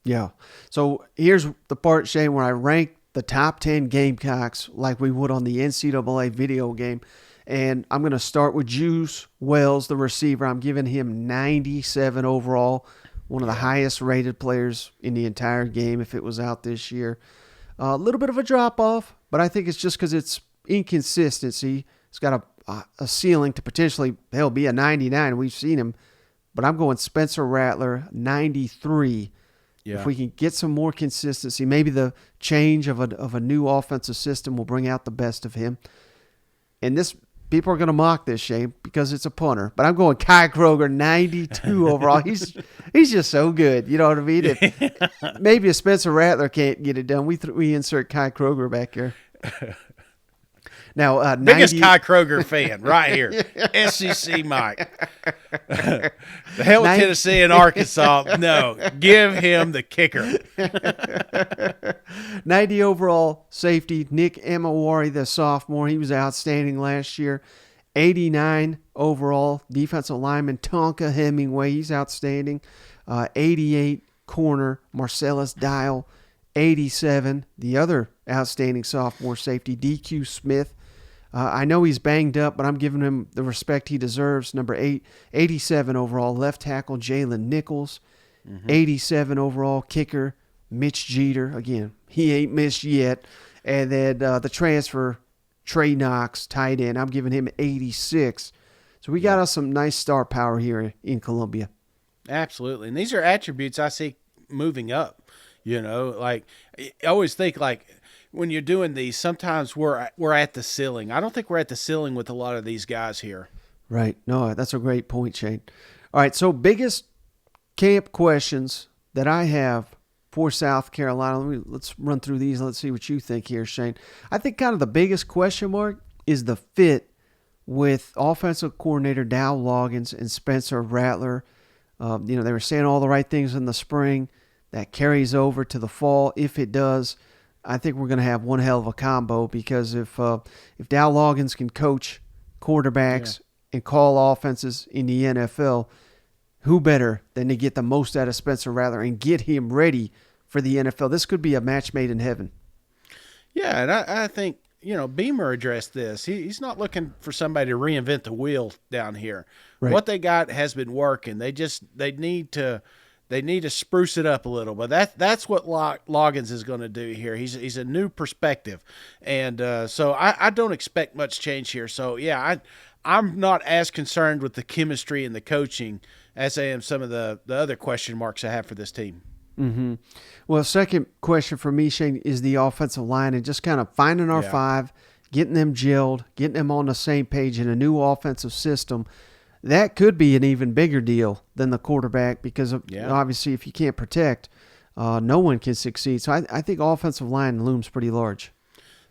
Yeah. So here's the part, Shane, where I rank the top 10 Gamecocks like we would on the NCAA video game. And I'm going to start with Juice Wells, the receiver. I'm giving him 97 overall. One of the highest rated players in the entire game if it was out this year. A little bit of a drop-off, but I think it's just because it's inconsistency. It's got a ceiling to potentially, be a 99. We've seen him. But I'm going Spencer Rattler, 93. Yeah. If we can get some more consistency, maybe the change of a new offensive system will bring out the best of him. And people are going to mock this, Shane, because it's a punter. But I'm going Kai Kroger, 92 overall. He's just so good. You know what I mean? Maybe if Spencer Rattler can't get it done, we insert Kai Kroger back here. Now, biggest Kai Kroger fan right here, SEC Mike. The hell with Tennessee and Arkansas. No, give him the kicker. 90 overall safety, Nick Emawari, the sophomore. He was outstanding last year. 89 overall defensive lineman, Tonka Hemingway. He's outstanding. 88 corner, Marcellus Dial. 87, the other outstanding sophomore safety, DQ Smith. I know he's banged up, but I'm giving him the respect he deserves. Number 87 overall, left tackle, Jalen Nichols. 87 overall, kicker, Mitch Jeter. Again, he ain't missed yet. And then the transfer, Trey Knox, tight end. I'm giving him 86. So we got us some nice star power here in Columbia. Absolutely. And these are attributes I see moving up. I always think, when you're doing these, sometimes we're at the ceiling. I don't think we're at the ceiling with a lot of these guys here. Right. No, that's a great point, Shane. All right, so biggest camp questions that I have for South Carolina. Let's run through these and let's see what you think here, Shane. I think kind of the biggest question mark is the fit with offensive coordinator Dow Loggins and Spencer Rattler. They were saying all the right things in the spring. That carries over to the fall. If it does, I think we're going to have one hell of a combo, because if Dow Loggins can coach quarterbacks and call offenses in the NFL, who better than to get the most out of Spencer Rattler and get him ready for the NFL? This could be a match made in heaven. Yeah, and I think, Beamer addressed this. He's not looking for somebody to reinvent the wheel down here. Right. What they got has been working. They need to spruce it up a little, but that's what Loggins is going to do here. He's a new perspective, and so I don't expect much change here. So yeah, I'm not as concerned with the chemistry and the coaching as I am some of the other question marks I have for this team. Mm-hmm. Well, second question for me, Shane, is the offensive line, and just kind of finding our five, getting them gelled, getting them on the same page in a new offensive system. That could be an even bigger deal than the quarterback, because obviously if you can't protect, no one can succeed. So I think offensive line looms pretty large.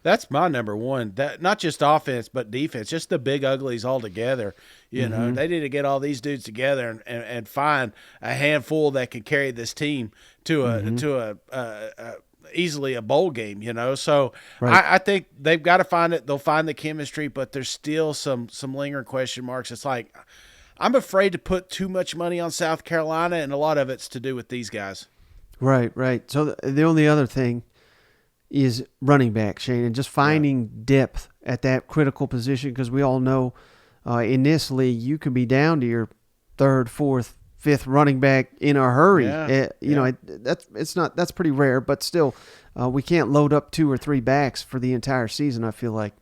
That's my number one. That not just offense but defense, just the big uglies all together. You know, they need to get all these dudes together and find a handful that can carry this team to a easily a bowl game. You know, so I think they've got to find it. They'll find the chemistry, but there's still some lingering question marks. It's like I'm afraid to put too much money on South Carolina, and a lot of it's to do with these guys. Right. So the only other thing is running back, Shane, and just finding depth at that critical position, because we all know in this league you can be down to your third, fourth, fifth running back in a hurry. That's pretty rare, but still, we can't load up 2 or 3 backs for the entire season, I feel like.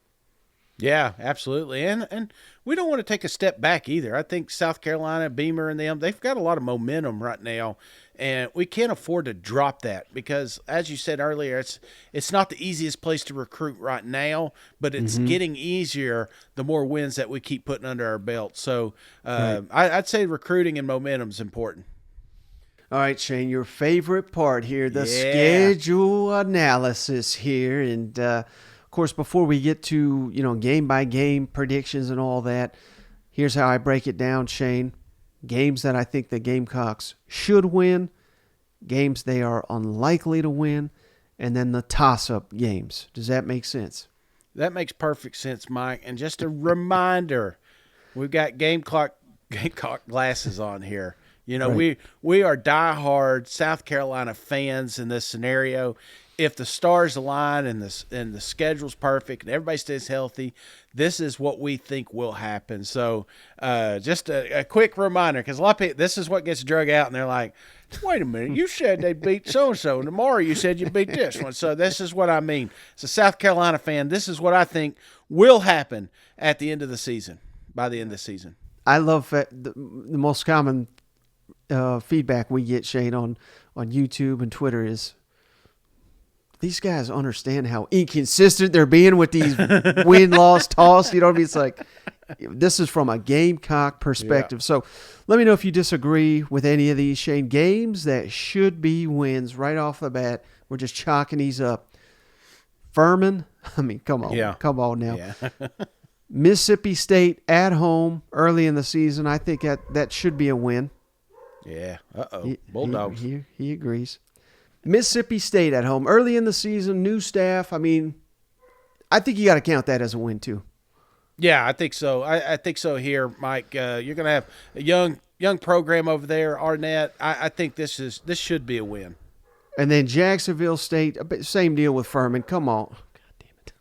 Yeah, absolutely. And we don't want to take a step back either. I think South Carolina, Beamer, and them, they've got a lot of momentum right now, and we can't afford to drop that because, as you said earlier, it's not the easiest place to recruit right now, but it's getting easier the more wins that we keep putting under our belt. So I'd say recruiting and momentum is important. All right, Shane, your favorite part here, the schedule analysis here, and of course, before we get to, game-by-game predictions and all that, here's how I break it down, Shane. Games that I think the Gamecocks should win, games they are unlikely to win, and then the toss-up games. Does that make sense? That makes perfect sense, Mike. And just a reminder, we've got Gamecock glasses on here. We are diehard South Carolina fans in this scenario. If the stars align and the schedule's perfect and everybody stays healthy, this is what we think will happen. So just a quick reminder, because a lot of people, this is what gets drug out, and they're like, wait a minute, you said they beat so-and-so, and tomorrow you said you beat this one. So this is what I mean. As a South Carolina fan, this is what I think will happen at the end of the season, by the end of the season. I love the most common feedback we get, Shane, on YouTube and Twitter is, these guys understand how inconsistent they're being with these win-loss toss. You know what I mean? It's like, this is from a Gamecock perspective. Yeah. So let me know if you disagree with any of these, Shane. Games that should be wins right off the bat. We're just chalking these up. Furman, come on. Yeah. Come on now. Yeah. Mississippi State at home early in the season. I think that should be a win. Yeah. Bulldogs. He agrees. Mississippi State at home early in the season, new staff. I think you got to count that as a win too. Yeah, I think so. I think so here, Mike. You're going to have a young program over there, Arnett. I think this should be a win. And then Jacksonville State, same deal with Furman. Come on. God damn it.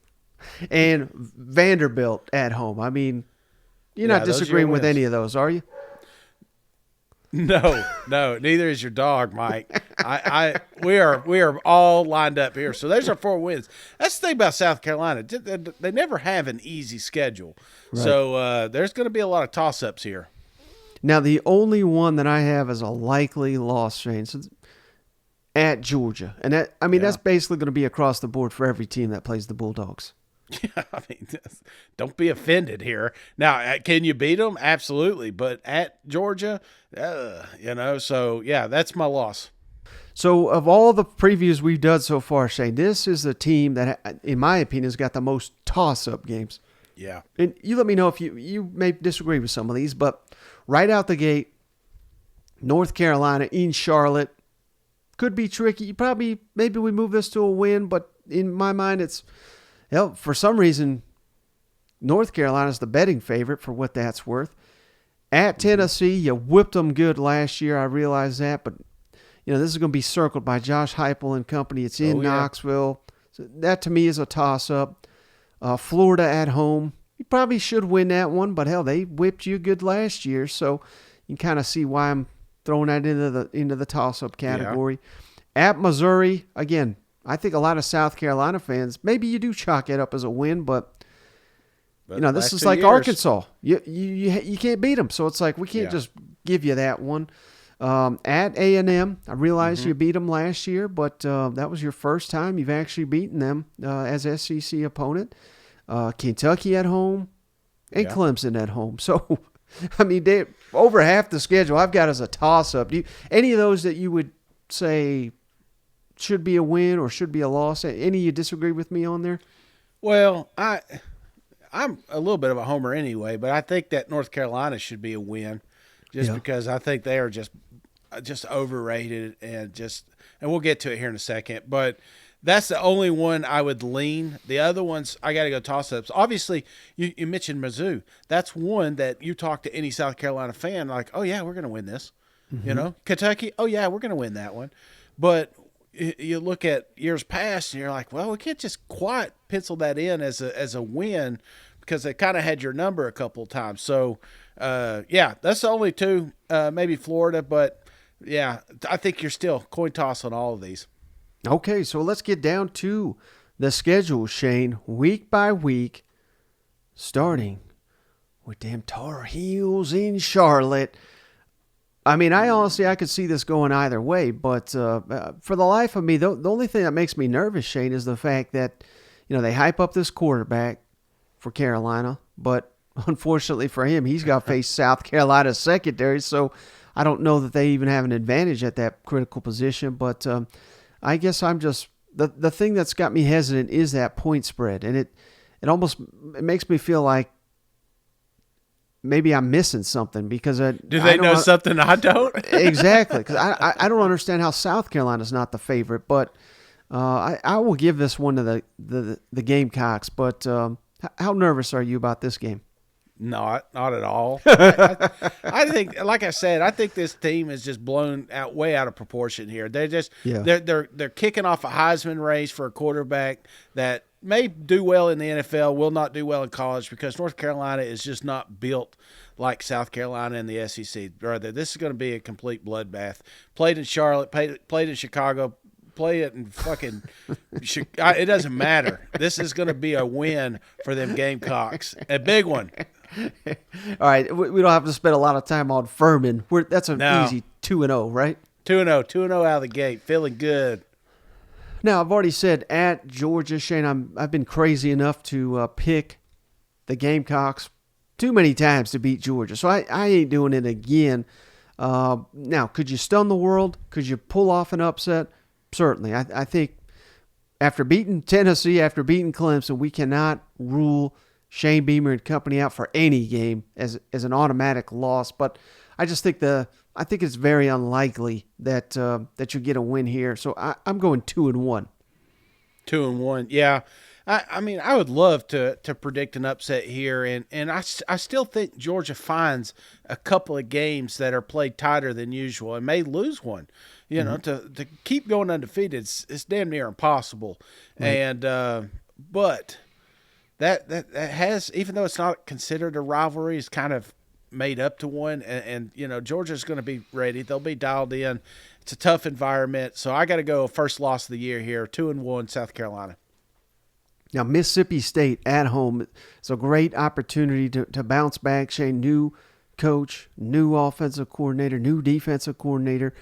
And Vanderbilt at home. You're not disagreeing with any of those, are you? No, neither is your dog, Mike. We are all lined up here. So there's our 4 wins. That's the thing about South Carolina. They never have an easy schedule. Right. So there's going to be a lot of toss-ups here. Now, the only one that I have is a likely loss, Shane, so at Georgia. And that's basically going to be across the board for every team that plays the Bulldogs. Yeah, don't be offended here. Now, can you beat them? Absolutely. But at Georgia, so, yeah, that's my loss. So, of all the previews we've done so far, Shane, this is the team that, in my opinion, has got the most toss-up games. Yeah. And you let me know if you may disagree with some of these, but right out the gate, North Carolina in Charlotte could be tricky. Maybe we move this to a win, but in my mind, it's... Hell, for some reason, North Carolina's the betting favorite for what that's worth. At Tennessee, you whipped them good last year. I realize that, but this is going to be circled by Josh Heupel and company. It's in Knoxville. So that to me is a toss-up. Florida at home, you probably should win that one, but hell, they whipped you good last year, so you can kind of see why I'm throwing that into the toss-up category. Yeah. At Missouri, again. I think a lot of South Carolina fans, maybe you do chalk it up as a win, but this is like years. Arkansas. You can't beat them, so it's like we can't just give you that one. At A&M, I realize you beat them last year, but that was your first time you've actually beaten them as SEC opponent. Kentucky at home and Clemson at home. So, they over half the schedule I've got as a toss-up. Any of those that you would say should be a win or should be a loss? Any you disagree with me on there? Well, I'm a little bit of a homer anyway, but I think that North Carolina should be a win, just because I think they are just overrated and we'll get to it here in a second. But that's the only one I would lean. The other ones I got to go toss ups. Obviously, you mentioned Mizzou. That's one that you talk to any South Carolina fan like, oh yeah, we're going to win this. Mm-hmm. Kentucky, oh yeah, we're going to win that one. But you look at years past and you're like, well, we can't just quite pencil that in as a win because they kind of had your number a couple of times. So, that's the only two, maybe Florida, but yeah, I think you're still coin toss on all of these. Okay, so let's get down to the schedule, Shane, week by week, starting with them Tar Heels in Charlotte. I mean, I could see this going either way, but for the life of me, the only thing that makes me nervous, Shane, is the fact that, they hype up this quarterback for Carolina, but unfortunately for him, he's got to face South Carolina's secondary, so I don't know that they even have an advantage at that critical position, but I guess I'm just the thing that's got me hesitant is that point spread, and it almost makes me feel like maybe I'm missing something because do they know something I don't? Exactly, because I don't understand how South Carolina's not the favorite, but I will give this one to the Gamecocks. But how nervous are you about this game? Not at all. I think, like I said, I think this team is just blown way out of proportion here. They're just they're kicking off a Heisman race for a quarterback that may do well in the NFL, will not do well in college because North Carolina is just not built like South Carolina and the SEC. Rather, this is going to be a complete bloodbath. Played in Charlotte, played in Chicago, play it in fucking it doesn't matter. This is going to be a win for them Gamecocks, a big one. All right, we don't have to spend a lot of time on Furman. That's an easy 2-0, right? 2-0 out of the gate, feeling good. Now, I've already said at Georgia, Shane, I've been crazy enough to pick the Gamecocks too many times to beat Georgia, so I ain't doing it again. Now, could you stun the world? Could you pull off an upset? Certainly. I think after beating Tennessee, after beating Clemson, we cannot rule Shane Beamer and company out for any game as an automatic loss. But I just think I think it's very unlikely that you get a win here. So I'm going 2-1. 2-1, yeah. I mean, I would love to predict an upset here, and I still think Georgia finds a couple of games that are played tighter than usual and may lose one. To keep going undefeated, it's damn near impossible. Right. And but that has, even though it's not considered a rivalry, it's kind of made up to one. And Georgia's going to be ready. They'll be dialed in. It's a tough environment, so I got to go first loss of the year here, 2-1 South Carolina. Now, Mississippi State at home, it's a great opportunity to bounce back. Shane, new coach, new offensive coordinator, new defensive coordinator,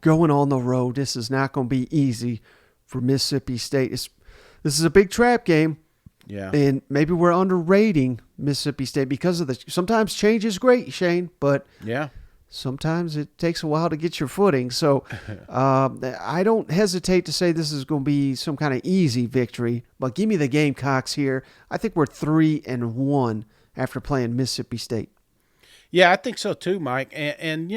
going on the road. This is not going to be easy for Mississippi State. This is a big trap game. Yeah. And maybe we're underrating Mississippi State because of sometimes change is great, Shane, but yeah, sometimes it takes a while to get your footing. So I don't hesitate to say this is going to be some kind of easy victory, but give me the Gamecocks here. I think we're 3-1 after playing Mississippi State. Yeah, I think so too, Mike. And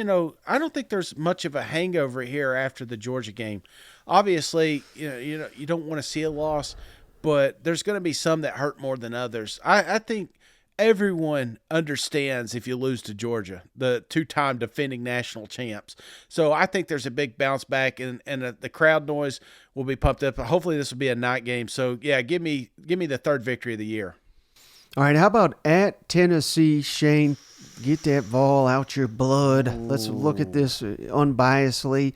I don't think there's much of a hangover here after the Georgia game. Obviously, you don't want to see a loss, but there's going to be some that hurt more than others. I think everyone understands if you lose to Georgia, the two-time defending national champs. So I think there's a big bounce back, and the crowd noise will be pumped up. Hopefully this will be a night game. So, yeah, give me the third victory of the year. All right, how about at Tennessee, Shane? Get that ball out your blood. Ooh. Let's look at this unbiasedly.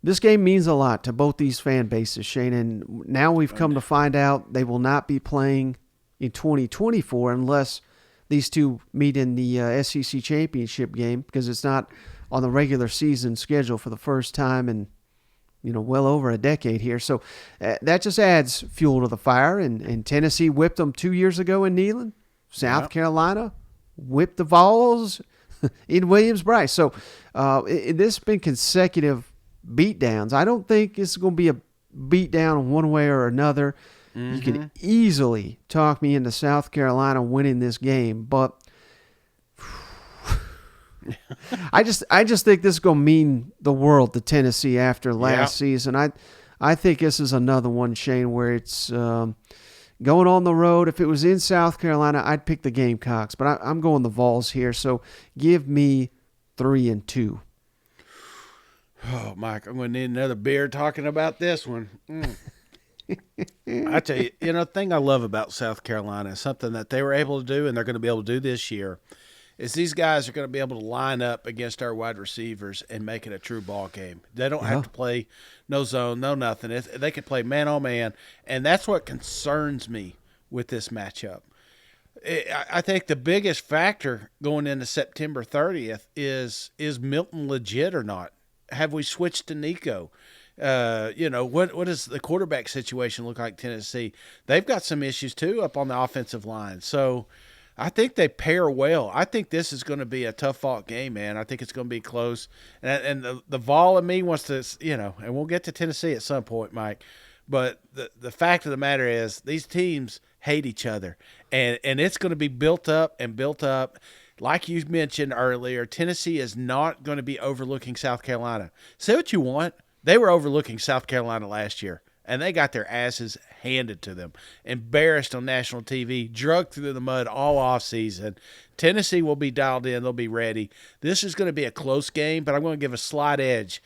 This game means a lot to both these fan bases, Shane, and now we've come to find out they will not be playing in 2024 unless these two meet in the SEC championship game, because it's not on the regular season schedule for the first time in well over a decade here. So that just adds fuel to the fire, and Tennessee whipped them 2 years ago in Neyland. South Carolina whipped the Vols in Williams-Brice. So this has been consecutive beatdowns. I don't think it's going to be a beatdown one way or another. You can easily talk me into South Carolina winning this game, but I just think this is going to mean the world to Tennessee after last season. I think this is another one, Shane, where it's going on the road. If it was in South Carolina, I'd pick the Gamecocks, but I'm going the Vols here. So give me 3-2. Oh, Mike, I'm going to need another beer talking about this one. I tell you, the thing I love about South Carolina is something that they were able to do, and they're going to be able to do this year, is these guys are going to be able to line up against our wide receivers and make it a true ball game. They don't have to play no zone, no nothing. They can play man-on-man, and that's what concerns me with this matchup. I think the biggest factor going into September 30th is Milton legit or not? Have we switched to Nico? What does the quarterback situation look like Tennessee? They've got some issues, too, up on the offensive line. So I think they pair well. I think this is going to be a tough-fought game, man. I think it's going to be close. And the Vol in me wants to, and we'll get to Tennessee at some point, Mike. But the fact of the matter is these teams hate each other. And it's going to be built up and built up. Like you mentioned earlier, Tennessee is not going to be overlooking South Carolina. Say what you want. They were overlooking South Carolina last year, and they got their asses handed to them. Embarrassed on national TV, drugged through the mud all offseason. Tennessee will be dialed in. They'll be ready. This is going to be a close game, but I'm going to give a slight edge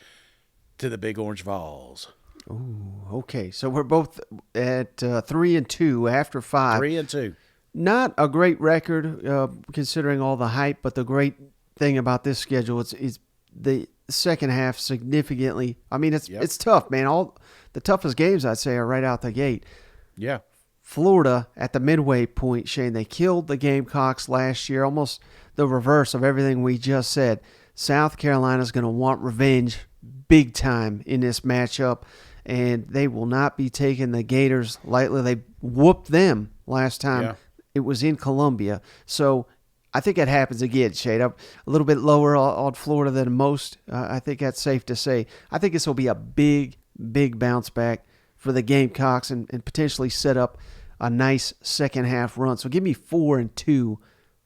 to the Big Orange Vols. Ooh, okay. So we're both at 3-2 after 5. 3-2. Not a great record considering all the hype, but the great thing about this schedule is the second half significantly. I mean, it's tough, man. All the toughest games, I'd say, are right out the gate. Yeah. Florida at the midway point, Shane, they killed the Gamecocks last year, almost the reverse of everything we just said. South Carolina's going to want revenge big time in this matchup, and they will not be taking the Gators lightly. They whooped them last time. Yeah. It was in Columbia. So I think that happens again, Shade. I'm a little bit lower on Florida than most. I think that's safe to say. I think this will be a big, big bounce back for the Gamecocks and potentially set up a nice second half run. So give me 4-2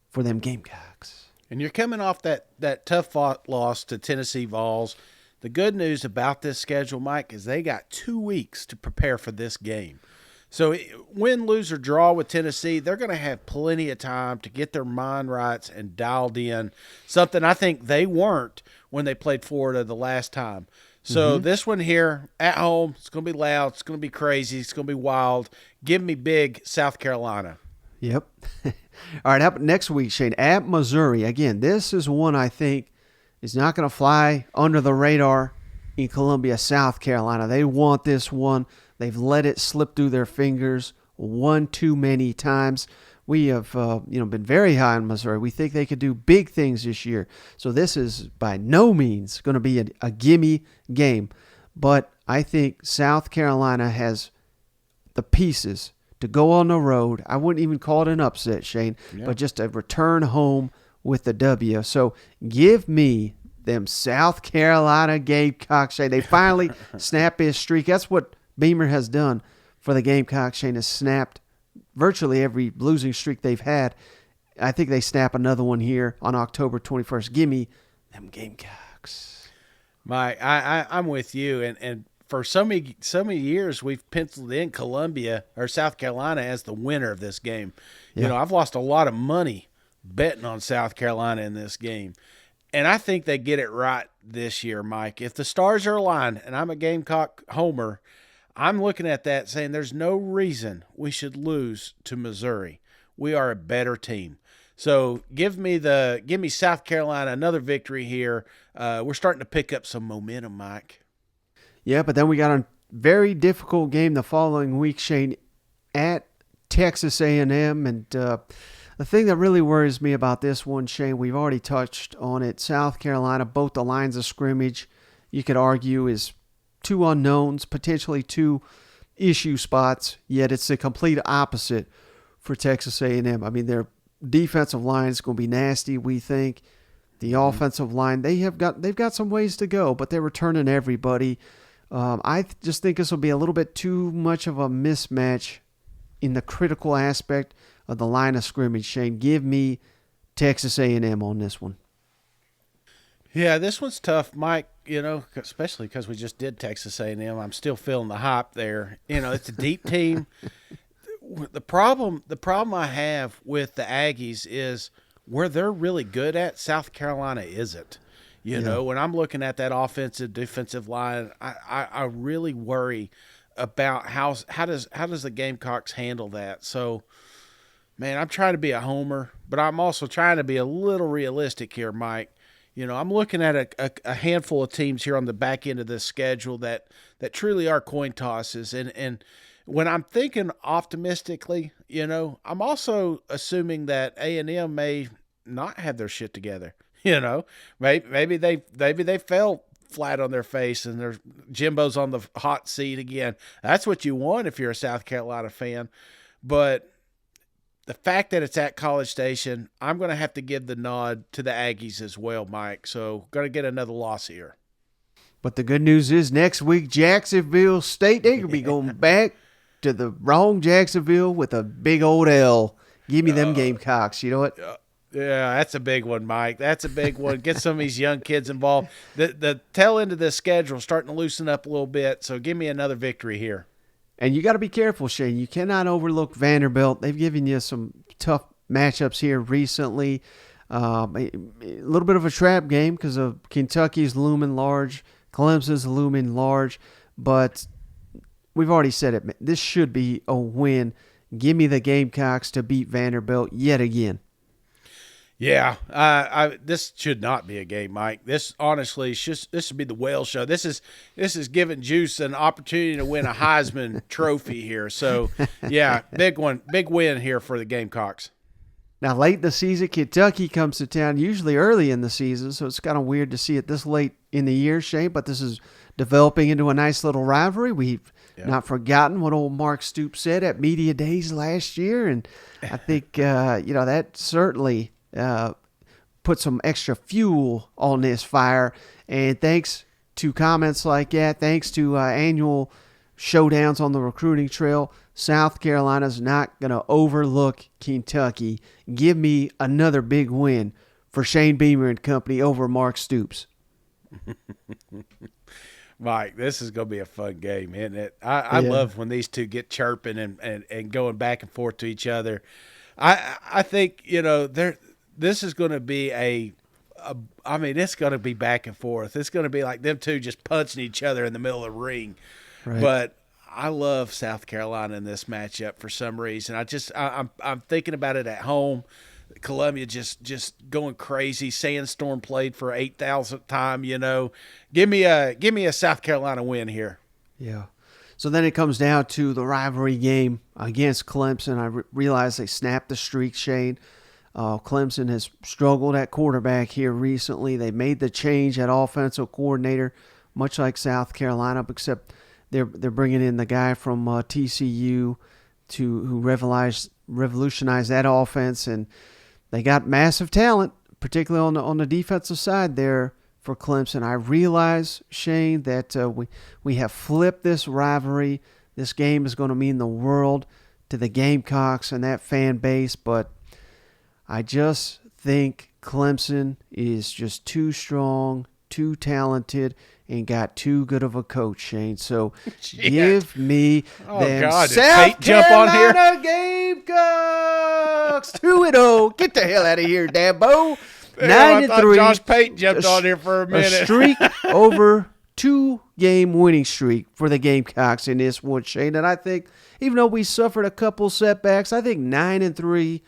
for them Gamecocks. And you're coming off that tough fought loss to Tennessee Vols. The good news about this schedule, Mike, is they got 2 weeks to prepare for this game. So win, lose, or draw with Tennessee, they're going to have plenty of time to get their mind rights and dialed in, something I think they weren't when they played Florida the last time. So this one here at home, it's going to be loud, it's going to be crazy, it's going to be wild. Give me big South Carolina. Yep. All right, how about next week, Shane, at Missouri. Again, this is one I think is not going to fly under the radar in Columbia, South Carolina. They want this one. They've let it slip through their fingers one too many times. We have been very high on Missouri. We think they could do big things this year. So this is by no means going to be a gimme game. But I think South Carolina has the pieces to go on the road. I wouldn't even call it an upset, Shane, but just a return home with the W. So give me them South Carolina Gamecocks, Shane. They finally snap his streak. That's what Beamer has done for the Gamecocks. Shane has snapped virtually every losing streak they've had. I think they snap another one here on October 21st. Give me them Gamecocks. Mike, I'm with you. And for so many years, we've penciled in Columbia or South Carolina as the winner of this game. Yeah. I've lost a lot of money betting on South Carolina in this game. And I think they get it right this year, Mike. If the stars are aligned, and I'm a Gamecock homer, I'm looking at that saying there's no reason we should lose to Missouri. We are a better team. So give me South Carolina, another victory here. We're starting to pick up some momentum, Mike. Yeah, but then we got a very difficult game the following week, Shane, at Texas A&M. And the thing that really worries me about this one, Shane, we've already touched on it. South Carolina, both the lines of scrimmage, you could argue, is two unknowns, potentially two issue spots, yet it's the complete opposite for Texas A&M. I mean, their defensive line is going to be nasty, we think. The offensive line, they've got some ways to go, but they're returning everybody. I just think this will be a little bit too much of a mismatch in the critical aspect of the line of scrimmage, Shane, give me Texas A&M on this one. Yeah, this one's tough, Mike, especially because we just did Texas A&M. I'm still feeling the hype there. It's a deep team. The problem I have with the Aggies is where they're really good at, South Carolina isn't. When I'm looking at that offensive defensive line, I really worry about how does the Gamecocks handle that. So, man, I'm trying to be a homer, but I'm also trying to be a little realistic here, Mike. I'm looking at a handful of teams here on the back end of this schedule that truly are coin tosses. And when I'm thinking optimistically, I'm also assuming that A&M may not have their shit together. Maybe they fell flat on their face and their Jimbo's on the hot seat again. That's what you want if you're a South Carolina fan. But the fact that it's at College Station, I'm going to have to give the nod to the Aggies as well, Mike. So going to get another loss here. But the good news is next week, Jacksonville State, they're going to be going back to the wrong Jacksonville with a big old L. Give me them Gamecocks. You know what? Yeah, that's a big one, Mike. That's a big one. Get some of these young kids involved. The tail end of the schedule starting to loosen up a little bit, so give me another victory here. And you got to be careful, Shane. You cannot overlook Vanderbilt. They've given you some tough matchups here recently. A little bit of a trap game because of Kentucky's looming large, Clemson's looming large, but we've already said it. This should be a win. Give me the Gamecocks to beat Vanderbilt yet again. Yeah, this should not be a game, Mike. This honestly, this should be the whale show. This is giving Juice an opportunity to win a Heisman Trophy here. So, yeah, big win here for the Gamecocks. Now, late in the season, Kentucky comes to town, usually early in the season, so it's kind of weird to see it this late in the year, Shane, but this is developing into a nice little rivalry. We've not forgotten what old Mark Stoops said at Media Days last year, and I think, that certainly put some extra fuel on this fire. And thanks to comments like that, thanks to annual showdowns on the recruiting trail, South Carolina's not going to overlook Kentucky. Give me another big win for Shane Beamer and company over Mark Stoops. Mike, this is going to be a fun game, isn't it? I love when these two get chirping and going back and forth to each other. I think, this is going to be it's going to be back and forth. It's going to be like them two just punching each other in the middle of the ring. Right. But I love South Carolina in this matchup for some reason. I'm thinking about it at home. Columbia just going crazy. Sandstorm played for 8,000th time. Give me a South Carolina win here. Yeah. So then it comes down to the rivalry game against Clemson. I realize they snapped the streak, Shane. Clemson has struggled at quarterback here recently. They made the change at offensive coordinator, much like South Carolina, except they're bringing in the guy from TCU who revolutionized that offense, and they got massive talent, particularly on the defensive side there for Clemson. I realize, Shane, that we have flipped this rivalry. This game is going to mean the world to the Gamecocks and that fan base, but I just think Clemson is just too strong, too talented, and got too good of a coach, Shane. So give me them South Carolina Gamecocks 2-0. Get the hell out of here, Dabo. 9-3. Josh Payton jumped on here for a minute. A streak over 2-game winning streak for the Gamecocks in this one, Shane. And I think, even though we suffered a couple setbacks, I think 9-3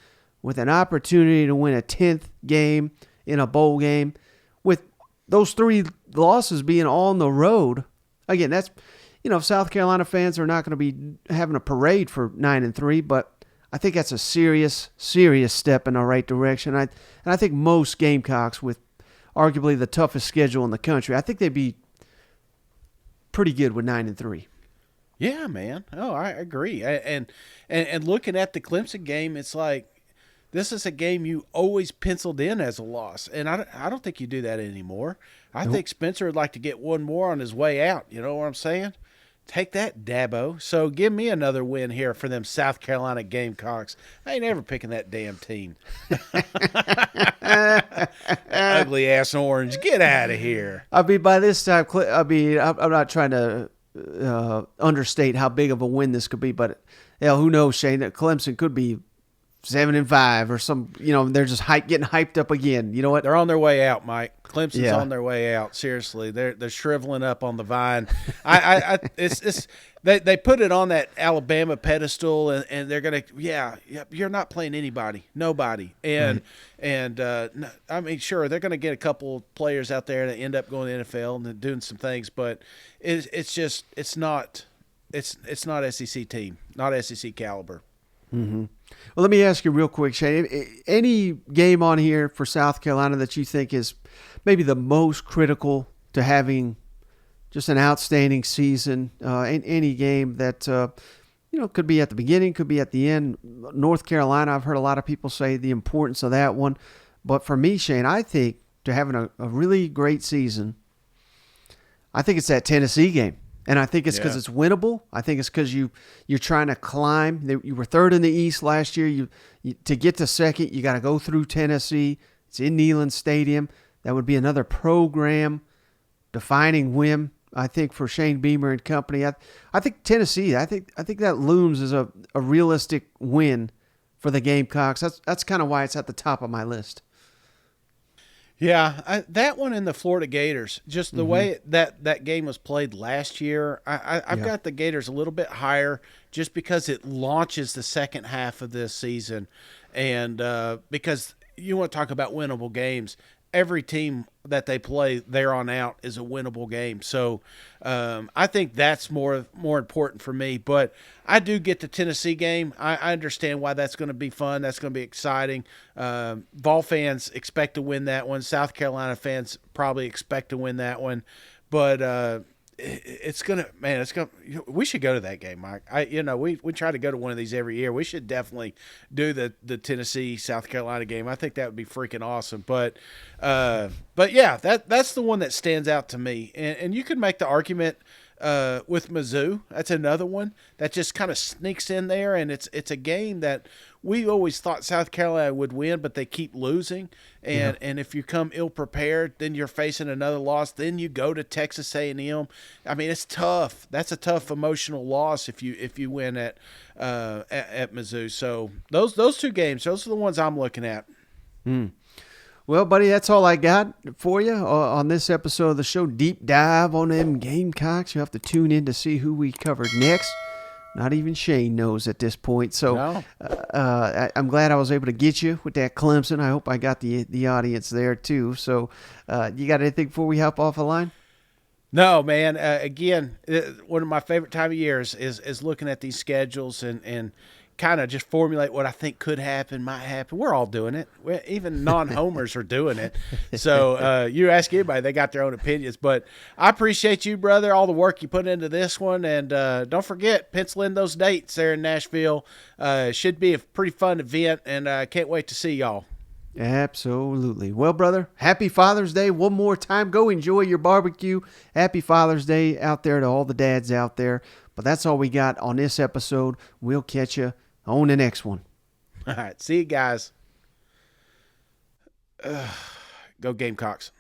with an opportunity to win a 10th game in a bowl game, with those 3 losses being on the road. Again, that's, South Carolina fans are not going to be having a parade for 9-3, but I think that's a serious, serious step in the right direction. And I think most Gamecocks, with arguably the toughest schedule in the country, I think they'd be pretty good with 9-3. Yeah, man. Oh, I agree. And looking at the Clemson game, it's like, this is a game you always penciled in as a loss, and I don't think you do that anymore. I think Spencer would like to get one more on his way out. You know what I'm saying? Take that, Dabo. So give me another win here for them South Carolina Gamecocks. I ain't ever picking that damn team. Ugly ass orange. Get out of here. I mean, by this time, I'm not trying to understate how big of a win this could be, but hell, who knows, Shane? That Clemson could be 7-5 or some. They're just getting hyped up again. You know what? They're on their way out, Mike. Clemson's on their way out. Seriously, they're shriveling up on the vine. They put it on that Alabama pedestal, and they're gonna you're not playing anybody, nobody, and I mean sure they're gonna get a couple players out there that end up going to the NFL and doing some things, but it's not SEC team, not SEC caliber. Mm-hmm. Well, let me ask you real quick, Shane. Any game on here for South Carolina that you think is maybe the most critical to having just an outstanding season? In any game that could be at the beginning, could be at the end. North Carolina, I've heard a lot of people say the importance of that one. But for me, Shane, I think to having a really great season, I think it's that Tennessee game. And I think it's because it's winnable. I think it's because you're trying to climb. You were third in the East last year. You to get to second, you got to go through Tennessee. It's in Neyland Stadium. That would be another program-defining win, I think, for Shane Beamer and company. I think Tennessee. I think that looms as a realistic win for the Gamecocks. That's kind of why it's at the top of my list. Yeah, that one in the Florida Gators, just the way that game was played last year, I've got the Gators a little bit higher just because it launches the second half of this season. And because you want to talk about winnable games, every team that they play there on out is a winnable game. So I think that's more important for me. But I do get the Tennessee game. I understand why that's going to be fun. That's going to be exciting. Vol fans expect to win that one. South Carolina fans probably expect to win that one. But we should go to that game, Mike. We try to go to one of these every year. We should definitely do the Tennessee South Carolina game. I think that would be freaking awesome. But yeah, that's the one that stands out to me. And you could make the argument with Mizzou. That's another one that just kind of sneaks in there, and it's a game that we always thought South Carolina would win, but they keep losing. And if you come ill prepared, then you're facing another loss. Then you go to Texas A&M. I mean, it's tough. That's a tough emotional loss if you win at Mizzou. So those two games, those are the ones I'm looking at. Well, buddy, that's all I got for you on this episode of the show. Deep dive on them Gamecocks. You have to tune in to see who we covered next. Not even Shane knows at this point. So no. I'm glad I was able to get you with that Clemson. I hope I got the audience there too. So you got anything before we hop off the line? No, man. Again, one of my favorite time of years is looking at these schedules and kind of just formulate what I think could happen, might happen. We're all doing it. Even non-homers are doing it. So you ask anybody, they got their own opinions. But I appreciate you, brother, all the work you put into this one. And don't forget, pencil in those dates there in Nashville. Should be a pretty fun event, and I can't wait to see y'all. Absolutely. Well, brother, happy Father's Day one more time. Go enjoy your barbecue. Happy Father's Day out there to all the dads out there. But that's all we got on this episode. We'll catch you on the next one. All right. See you guys. Go Gamecocks.